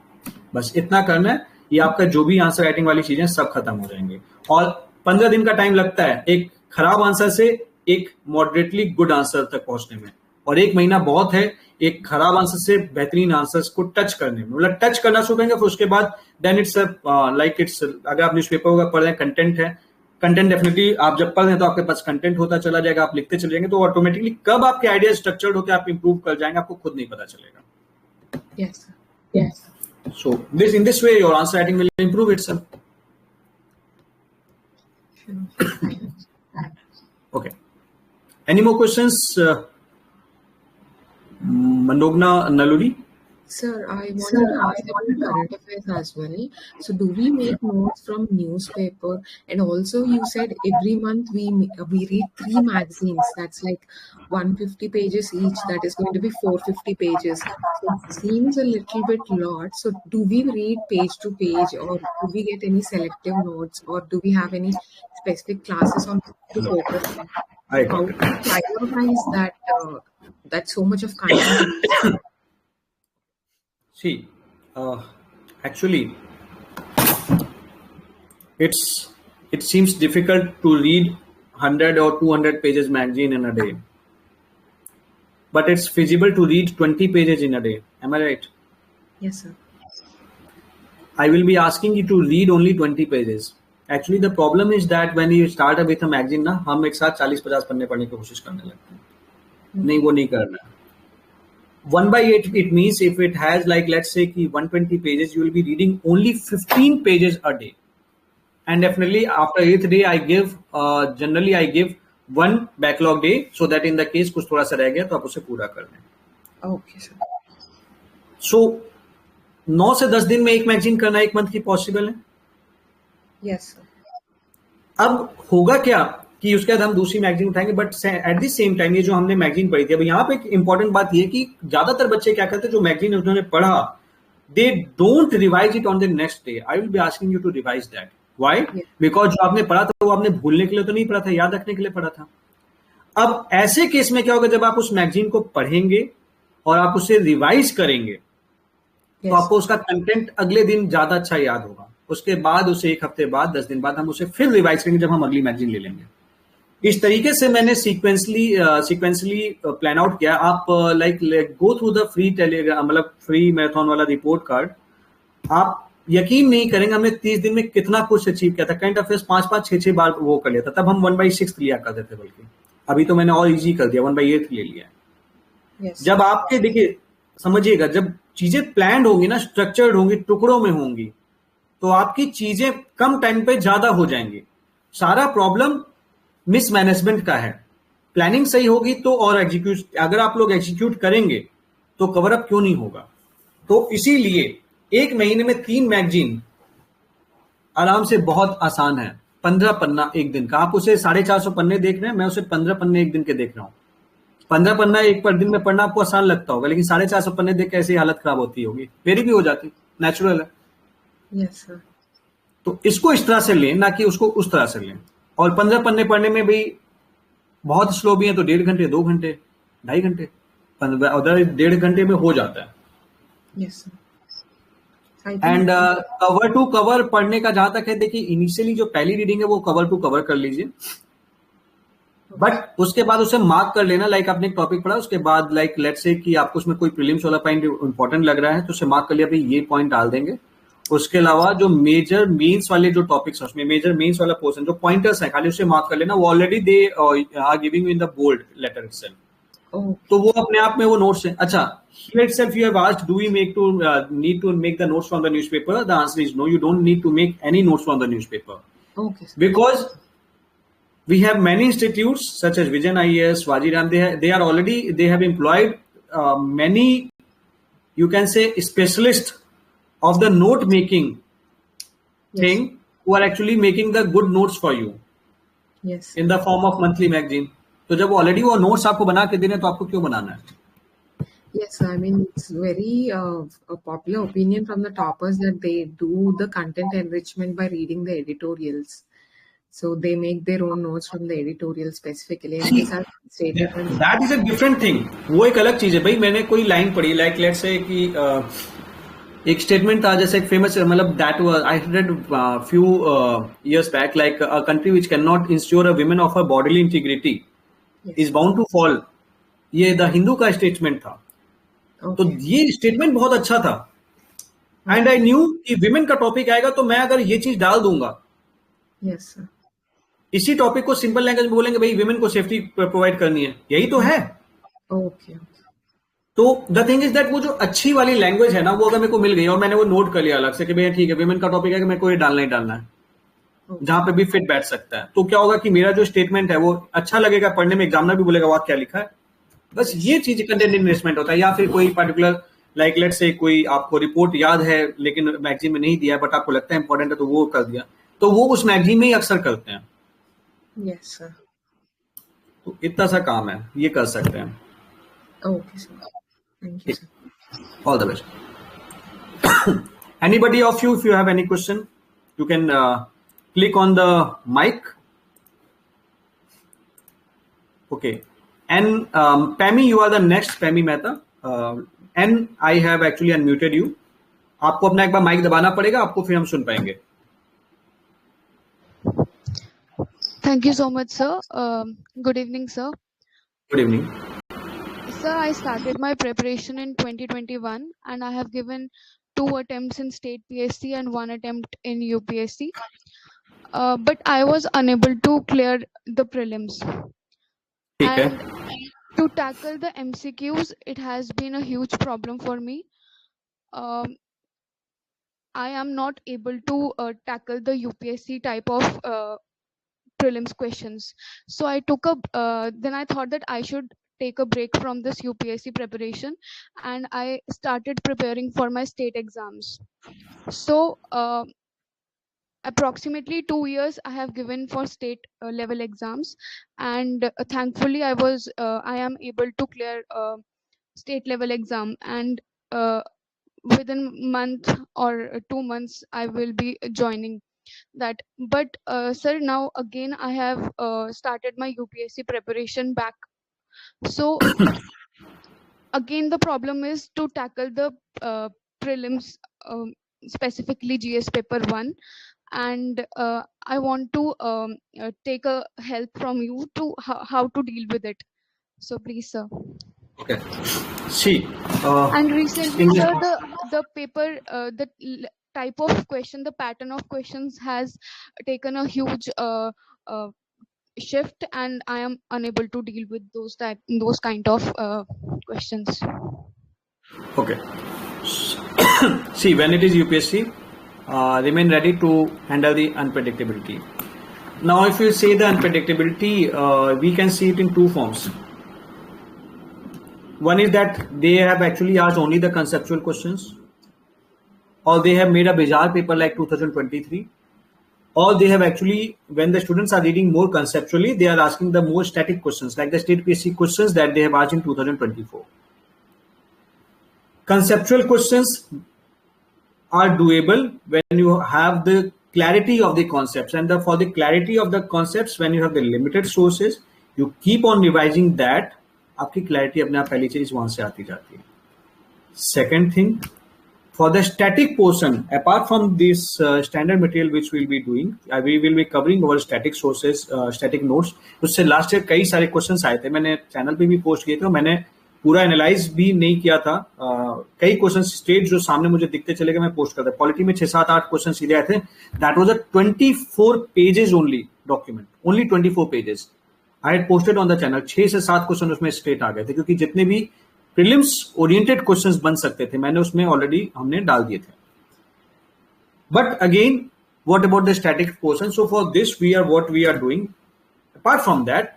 बस इतना करना है, ये आपका जो भी आंसर राइटिंग वाली चीजें सब खत्म हो जाएंगे. और 15 दिन का टाइम लगता है एक खराब आंसर से एक मॉडरेटली गुड आंसर तक पहुंचने में, और 1 महीना बहुत है एक खराब आंसर से बेहतरीन आंसर्स को टच करने में. मतलब टच करना शुरू करेंगे, फिर उसके बाद देन इट्स लाइक इट्स, अगर आप न्यूज़पेपर वगैरह पढ़ रहे हैं, कंटेंट है, कंटेंट डेफिनेटली आप जब पढ़ रहे हैं तो आपके पास कंटेंट होता चला जाएगा, आप लिखते चले जाएंगे, तो ऑटोमेटिकली कब आपके आइडिया स्ट्रक्चर्ड होकर आप इंप्रूव कर जाएंगे आपको खुद नहीं पता चलेगा. Yes. Yes. So this, in this way your answer writing will improve itself. Okay. Any more questions? Mandogna Naluri? Sir, I wanted to ask about current affairs as well. So, do we make notes from newspaper? And also, you said every month we read 3 magazines. That's like 150 pages each. That is going to be 450 pages. So, it seems a little bit lot. So, do we read page to page, or do we get any selective notes, or do we have any specific classes on to focus on? I How got to it. prioritize that so much of content? See, actually, it seems difficult to read 100 or 200 pages magazine in a day, but it's feasible to read 20 pages in a day. Am I right? Yes, sir. I will be asking you to read only 20 pages. Actually, the problem is that when you start with a magazine, ना हम एक साथ 40-50 पन्ने पढ़ने की कोशिश करने लगते हैं. नहीं, वो नहीं करना. 1/8, it means if it has like let's say 120 pages, you will be reading only 15 pages a day. And definitely after 8th day, I give generally I give 1 backlog day, so that in the case कुछ थोड़ा सा रह गया तो आप उसे पूरा कर लें. Okay, sir. So 9 से 10 दिन में एक मैगजीन करना 1 मंथ की पॉसिबल है. Yes, sir. अब होगा क्या कि उसके बाद हम दूसरी मैगजीन उठाएंगे, but at the same time ये जो हमने मैगजीन पढ़ी थी, अब यहाँ पे एक इंपॉर्टेंट बात ये कि ज्यादातर बच्चे क्या करते हैं, जो मैगजीन उन्होंने पढ़ा, they don't revise it on the next day. I will be asking you to revise that. Why? Yes. Because जो आपने पढ़ा था वो आपने भूलने के लिए तो नहीं पढ़ा था, याद रखने के लिए पढ़ा था. अब ऐसे केस में क्या होगा, जब आप उस मैगजीन को पढ़ेंगे और आप उसे रिवाइज करेंगे, तो Yes. आपको उसका कंटेंट अगले दिन ज्यादा अच्छा याद होगा. उसके बाद उसे 1 हफ्ते बाद, 10 दिन बाद हम उसे फिर रिवाइज करेंगे जब हम अगली मैगजीन ले लेंगे. इस तरीके से मैंने सीक्वेंसली प्लान आउट किया. आप like go through the free Telegram, मतलब फ्री मैराथन वाला रिपोर्ट कार्ड. आप यकीन नहीं करेंगे हमने 30 दिन में कितना कुछ अचीव किया था. करंट अफेयर्स 5-5, 6-6 बार वो कर लिया था. तब हम 1/6 लिया करते थे, बल्कि अभी तो मैंने और इजी कर दिया, 1/8 ले लिया. Yes. जब आपके, देखिए समझिएगा, जब चीजें प्लान्ड होंगी ना, स्ट्रक्चर्ड होंगी, टुकड़ों में होंगी, तो आपकी चीजें कम टाइम पे ज्यादा हो जाएंगी. सारा प्रॉब्लम मिसमैनेजमेंट का है. प्लानिंग सही होगी तो, और एग्जीक्यूट, अगर आप लोग एग्जीक्यूट करेंगे तो कवर अप क्यों नहीं होगा. तो इसीलिए 1 महीने में 3 मैगजीन आराम से बहुत आसान है. 15 पन्ना एक दिन का, आप उसे 450 पन्ने देख रहे हैं, मैं उसे 15 पन्ने एक दिन के देख रहा हूं. 15 पन्ना एक पर दिन में पढ़ना आपको आसान लगता होगा, लेकिन 450 पन्ने देख के ऐसी हालत खराब होती होगी. मेरी भी हो जाती, नेचुरल है. Yes, sir. तो इसको इस तरह से लें, ना कि उसको उस तरह से लें. और 15 पन्ने पढ़ने में भी बहुत स्लो भी है तो 1.5 घंटे, 2 घंटे, 2.5 घंटे, उधर 1.5 घंटे में हो जाता है. Yes, sir. I think and cover to cover पढ़ने का जहां तक है, देखिए इनिशियली जो पहली रीडिंग है वो कवर टू कवर कर लीजिए, बट उसके बाद उसे मार्क कर लेना. लाइक आपने एक टॉपिक पढ़ा, उसके बाद लाइक लेट्स से कि आपको उसमें कोई प्रीलिम्स वाला पॉइंट इंपॉर्टेंट लग रहा है, तो उसे मार्क कर लिया, भाई ये पॉइंट डाल देंगे. उसके अलावा जो मेजर मेंस वाले जो टॉपिक्स हैं, उसमें मेजर मेंस वाला पोर्शन जो पॉइंटर्स है, खाली उसे मार्क कर लेना. वो already they are giving in the bold letter itself. oh, तो वो अपने आप में वो नोट्स है. अच्छा, here itself you have asked, do we need to make the notes from the newspaper? The answer is no, you don't need to make any notes from the newspaper, okay, sir. because we have many institutes such as Vision IAS, Wajiram. They have employed many, you can say, specialists of the note making Yes. thing, who are actually making the good notes for you Yes. in the form of monthly magazine. तो जब already वो notes आपको बना के देने, तो आपको क्यों बनाना है. Yes, I mean, it's very a popular opinion from the toppers that they do the content enrichment by reading the editorials. So they make their own notes from the editorial specifically, and this has stated. That is a different thing. वो एक अलग चीज है भाई. मैंने कोई line पढ़ी, like let's say कि एक स्टेटमेंट था, जैसे एक फेमस, मतलब that was I read few years back, like a country which can not ensure a women of her bodily integrity is bound to fall. ये द हिंदू का statement था. तो Okay. ये स्टेटमेंट बहुत अच्छा था. एंड आई न्यू कि women का टॉपिक आएगा, तो मैं अगर ये चीज डाल दूंगा, Yes, sir. इसी टॉपिक को सिंपल लैंग्वेज में बोलेंगे, भाई विमेन को सेफ्टी प्रोवाइड करनी है, यही तो है. Okay. तो द थिंग इज दैट वो जो अच्छी वाली लैंग्वेज है ना, वो अगर मेरे को मिल गई और मैंने वो नोट कर लिया अलग से कि भैया ठीक है, विमेन का टॉपिक है कि मेरे को ये डालना ही डालना है, Okay. जहां पे भी फिट बैठ सकता है, तो क्या होगा कि मेरा जो स्टेटमेंट है वो अच्छा लगेगा पढ़ने में. एग्जामिनर भी बोलेगा वाह क्या लिखा है. बस ये चीज कंटेंट इन्वेस्टमेंट होता है. या फिर कोई पर्टिकुलर, लाइक लेट्स से कोई आपको रिपोर्ट याद है लेकिन मैगजीन में नहीं दिया है, बट आपको लगता है इंपॉर्टेंट है, तो वो कर दिया. तो वो उस मैगजीन में ही अक्सर करते हैं. Yes, sir. तो इतना सा काम है, ये कर सकते हैं. Okay, sir. Thank you, sir. All the best. Anybody of you, if you have any question, you can click on the mic. Okay. And Pammy, you are the next. Pammy Mehta. And I have actually unmuted you. आपको अपना एक बार mic दबाना पड़ेगा, आपको फिर हम सुन पाएंगे. Thank you so much, sir. Good evening, sir. Good evening. Sir, I started my preparation in 2021 and I have given 2 attempts in state PSC and 1 attempt in UPSC. But I was unable to clear the prelims. ठीक है. And to tackle the MCQs, it has been a huge problem for me. I am not able to tackle the UPSC type of prelims questions. So I took then I thought that I should take a break from this UPSC preparation and I started preparing for my state exams. So approximately 2 years I have given for state level exams, and thankfully I am able to clear state level exam, and uh, within month or 2 months I will be joining that. But sir, now again I have started my UPSC preparation back. So again the problem is to tackle the uh, prelims, specifically GS paper 1, and I want to take a help from you to how to deal with it. So please, sir. Okay. See, And recently, in sir, the paper, type of question, the pattern of questions has taken a huge uh, shift, and I am unable to deal with those kind of questions. okay. See, when it is UPSC, remain ready to handle the unpredictability. Now, if you say the unpredictability, we can see it in two forms. One is that they have actually asked only the conceptual questions, or they have made a bizarre paper like 2023, or they have actually, when the students are reading more conceptually, they are asking the more static questions like the state PSC questions that they have asked in 2024. Conceptual questions are doable when you have the clarity of the concepts, and for the clarity of the concepts, when you have the limited sources, you keep on revising that. आपकी clarity अपने आप पहली चीज वहां से आती जाती है. Second thing, for the static portion, apart from this standard material which we'll be doing, we will be covering our static sources, static notes. उससे लास्ट ईयर कई सारे क्वेश्चंस आए थे, मैंने चैनल पे भी पोस्ट किए थे, मैंने पूरा एनालाइज भी नहीं किया था. कई क्वेश्चन स्टेट जो सामने मुझे दिखते चले गए, मैं पोस्ट करता. पॉलिटी में 6-7-8 क्वेश्चन सीधे आए थे. That was a 24 pages only document, only 24 pages I had posted on the channel. 6 से 7 क्वेश्चन उसमें स्ट्रेट आ गए थे, क्योंकि जितने भी प्रीलिम्स ओरिएंटेड क्वेश्चंस बन सकते थे मैंने उसमें ऑलरेडी हमने डाल दिए थे. But again, what about the static portion? So for this what we are doing apart from that,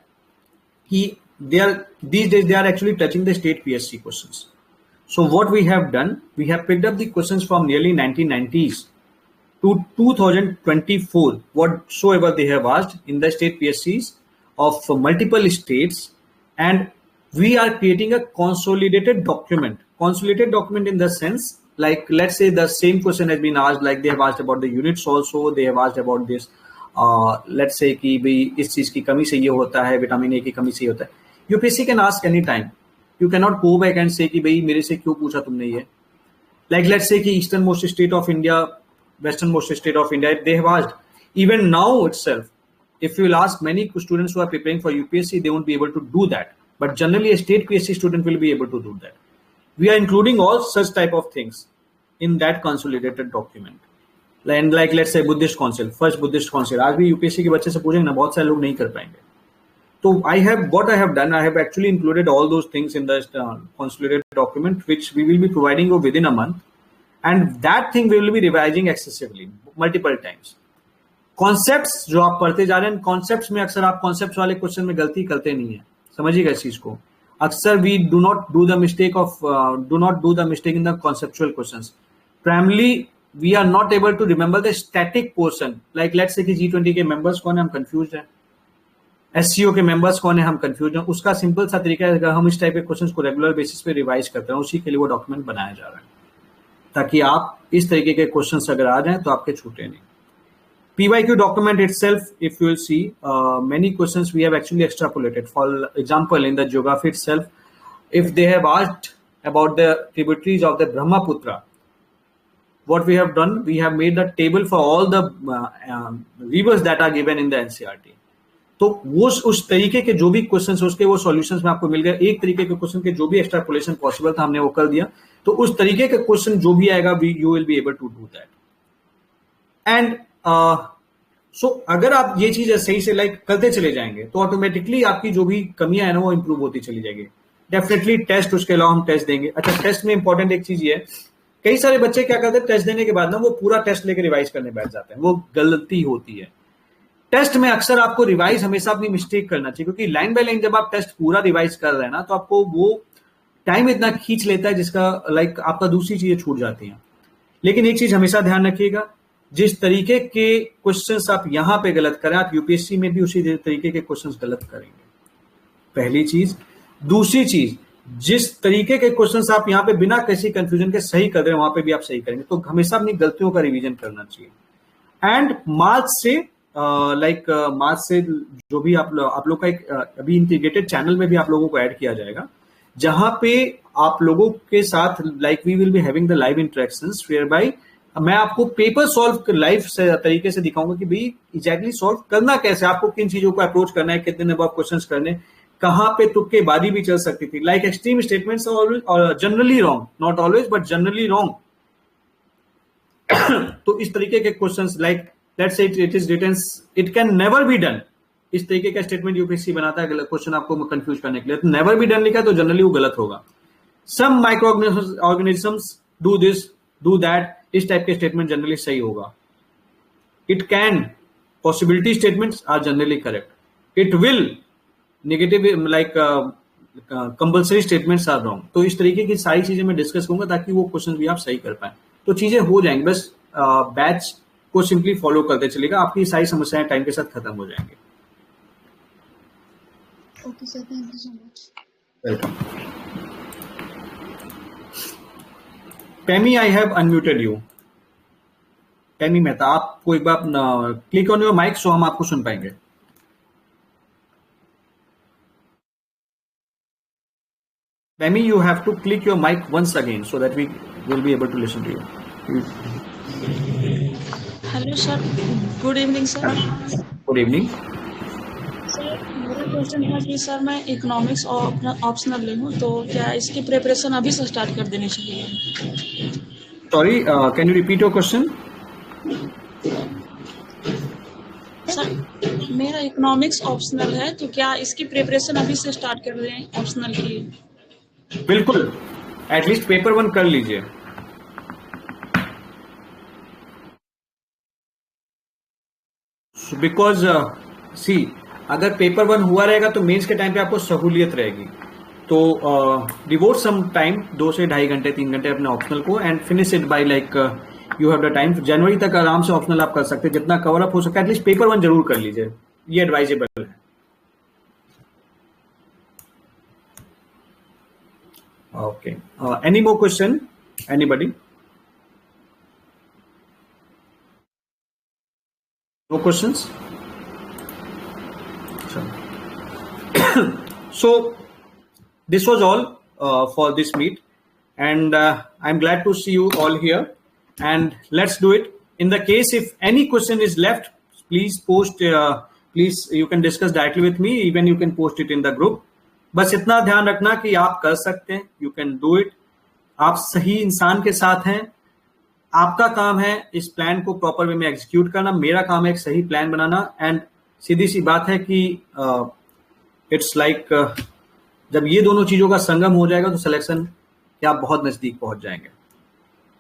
these days they are actually touching the state PSC questions. So what we have done, we have picked up the questions from nearly 1990s to 2024, whatsoever they have asked in the state PSCs of multiple states, and we are creating a consolidated document. Consolidated document in the sense, like let's say the same question has been asked, like they have asked about the units also, they have asked about this, let's say कि भाई इस चीज की कमी से ये होता है, विटामिन ए की कमी से ये होता है. UPSC can ask any time. You can not go back and से कि भाई मेरे से क्यों पूछा तुमने ये. लाइक लेट्स से कि eastern most state of India, western most state of India, they have asked even now itself. If you will ask many students who are preparing for UPSC, they won't be able to do that. But generally, a state PSC student will be able to do that. We are including all such type of things in that consolidated document. And like let's say Buddhist Council, first Buddhist Council. आज भी UPSC के बच्चे से पूछेंगे ना, बहुत सारे लोग नहीं कर पाएंगे. So I have done, I have actually included all those things in the consolidated document, which we will be providing you within a month. And that thing we will be revising excessively, multiple times. Concepts जो आप पढ़ते जा रहे हैं, concepts में अक्सर आप concepts वाले क्वेश्चन में गलती करते नहीं है. समझिएगा इस चीज को. अक्सर we do not do the mistake in the conceptual questions. Primarily we are not able to remember the static portion. Like let's say कि G20 के मेंबर्स कौन है, हम कंफ्यूज हैं. SCO के मेंबर्स कौन है, हम कंफ्यूज हैं. उसका सिंपल सा तरीका है, हम इस टाइप के क्वेश्चंस को रेगुलर बेसिस पे रिवाइज करते हैं, उसी के लिए वो डॉक्यूमेंट बनाया जा रहा है, ताकि आप इस तरीके के क्वेश्चंस अगर आ जाएं तो आपके छूटे नहीं. PYQ document itself, if you will see, many questions we have actually extrapolated. For example, in the geography itself, if they have asked about the tributaries of the Brahmaputra, what we have done, we have made the table for all the rivers that are given in the NCERT. तो वो उस तरीके के जो भी questions उसके वो solutions में आपको मिल गए. एक तरीके के क्वेश्चन के जो भी एक्स्ट्रापोलेशन पॉसिबल था हमने वो कर दिया. तो उस तरीके के क्वेश्चन जो भी आएगा, you will be able to do that. And so अगर आप ये चीज सही से लाइक करते चले जाएंगे तो ऑटोमेटिकली आपकी जो भी कमियां है ना वो इंप्रूव होती चली जाएगी. डेफिनेटली टेस्ट, उसके अलावा हम टेस्ट देंगे. अच्छा, टेस्ट में इंपॉर्टेंट एक चीज ये है, कई सारे बच्चे क्या करते हैं, टेस्ट देने के बाद ना वो पूरा टेस्ट लेके रिवाइज करने बैठ जाते हैं. वो गलती होती है. टेस्ट में अक्सर आपको रिवाइज हमेशा अपनी मिस्टेक करना चाहिए, क्योंकि लाइन बाय लाइन जब आप टेस्ट पूरा रिवाइज कर रहे हैं ना, तो आपको वो टाइम इतना खींच लेता है जिसका लाइक आपका दूसरी चीजें छूट जाती हैं. लेकिन एक चीज हमेशा ध्यान रखिएगा, जिस तरीके के क्वेश्चंस आप यहां पे गलत करें, आप यूपीएससी में भी उसी तरीके के क्वेश्चंस गलत करेंगे, पहली चीज। दूसरी चीज, जिस तरीके के क्वेश्चंस आप यहाँ पे बिना किसी कंफ्यूजन के सही कर रहे हैं, वहां पे भी आप सही करेंगे। तो हमेशा अपनी गलतियों का रिवीजन करना चाहिए। एंड मार्क्स से मार्क्स से जो भी आप लोग का एक अभी इंटीग्रेटेड चैनल में भी आप लोगों को ऐड किया जाएगा, जहां पे आप लोगों के साथ we will be having the live interactions, where by मैं आपको पेपर सॉल्व लाइव तरीके से दिखाऊंगा कि भाई एग्जैक्टली सॉल्व करना कैसे, आपको किन चीजों को अप्रोच करना है, कितने नंबर ऑफ क्वेश्चंस करने, कहां पे तुक्के बारी भी चल सकती थी। Like extreme statements are generally wrong, not always but generally wrong. तो इस तरीके के questions like let's say it is written, it can never be done, इस तरीके का स्टेटमेंट यूपीएससी बनाता है क्वेश्चन आपको कंफ्यूज करने के लिए। तो नेवर बी डन लिखा तो जनरली वो गलत होगा। Some micro organisms do this do that, इस टाइप के स्टेटमेंट जनरली सही होगा। It can, possibility statements are generally correct. It will, negative like compulsory statements are wrong. तो इस तरीके की सारी चीजें मैं डिस्कस करूंगा ताकि वो क्वेश्चन भी आप सही कर पाए। तो चीजें हो जाएंगी, बस बैच को सिंपली फॉलो करते चलेगा, आपकी सारी समस्याएं टाइम के साथ खत्म हो जाएंगी। Okay sir, thank you so much. Welcome. Pemi, I have unmuted you. Pemi Mehta, आपको एक बार click on your mic so हम आपको सुन पाएंगे। Pemi, you have to click your mic once again so that we will be able to listen to you. Hello sir, good evening sir. Good evening. Sir मेरा question था कि sir मैं economics optional ले हूँ, तो क्या इसकी preparation अभी से स्टार्ट कर देनी चाहिए? Sorry, can you repeat your question? Sir मेरा इकोनॉमिक्स ऑप्शनल है, तो क्या इसकी प्रिपरेशन अभी से स्टार्ट कर दें ऑप्शनल की? बिल्कुल, एटलीस्ट पेपर 1 कर लीजिए। बिकॉज सी, अगर पेपर 1 हुआ रहेगा तो मेंस के टाइम पे आपको सहूलियत रहेगी। तो डिवोट सम टाइम, 2 से 2.5 घंटे 3 घंटे अपने ऑप्शनल को, and finish it by like you have the time. जनवरी तक आराम से ऑप्शनल आप कर सकते हैं, जितना कवर अप हो सके एटलीस्ट पेपर 1 जरूर कर लीजिए, ये एडवाइजेबल है। Okay. Any more question? Anybody? No questions? So this was all for this meet, and I'm glad to see you all here. And let's do it. In the case if any question is left, please post. Please, you can discuss directly with me. Even you can post it in the group. बस इतना ध्यान रखना कि आप कर सकते हैं, you can do it. आप सही इंसान के साथ हैं, आपका काम है इस प्लान को प्रॉपर वे में एग्जीक्यूट करना, मेरा काम है एक सही प्लान बनाना। एंड सीधी सी बात है कि इट्स लाइक जब ये दोनों चीजों का संगम हो जाएगा तो सिलेक्शन के आप बहुत नजदीक पहुंच जाएंगे,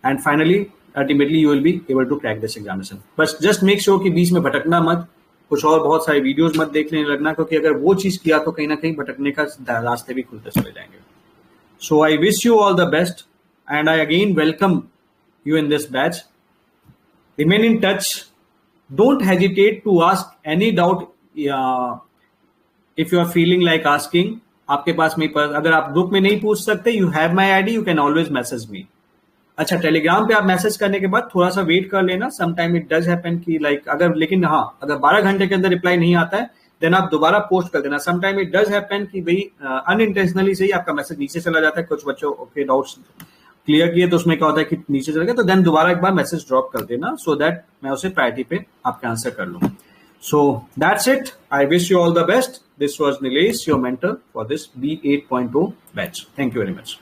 and finally ultimately you will be able to crack this examination. बस जस्ट मेक श्योर कि बीच में भटकना मत, कुछ और बहुत सारे वीडियोस मत देखने लगना, क्योंकि अगर वो चीज किया तो कहीं ना कहीं भटकने का रास्ते भी खुलते चले जाएंगे। So I wish you all the best, and I again welcome you in this batch. Remain in touch. Don't hesitate to ask any doubt. If you are feeling like asking, आपके पास में अगर आप ग्रुप में नहीं पूछ सकते, you have my ID, you can always message me. अच्छा, Telegram पे आप मैसेज करने के बाद थोड़ा सा वेट कर लेना, समटाइम इट डज हैपन कि लाइक अगर, लेकिन हाँ, अगर 12 घंटे के अंदर रिप्लाई नहीं आता है देन आप दोबारा पोस्ट कर देना। समटाइम इट डज हैपन कि भाई अनइंटेंशनली से ही आपका मैसेज नीचे चला जाता है, कुछ बच्चों के डाउट्स क्लियर किए तो उसमें क्या होता है कि नीचे चला गया, तो देन दोबारा एक बार मैसेज ड्रॉप कर देना, सो दैट मैं उसे प्रायोरिटी पे आपका आंसर कर लूं। So that's it, I wish you all the best. This was Nilesh, your mentor for this B8.0 batch. Thank you very much.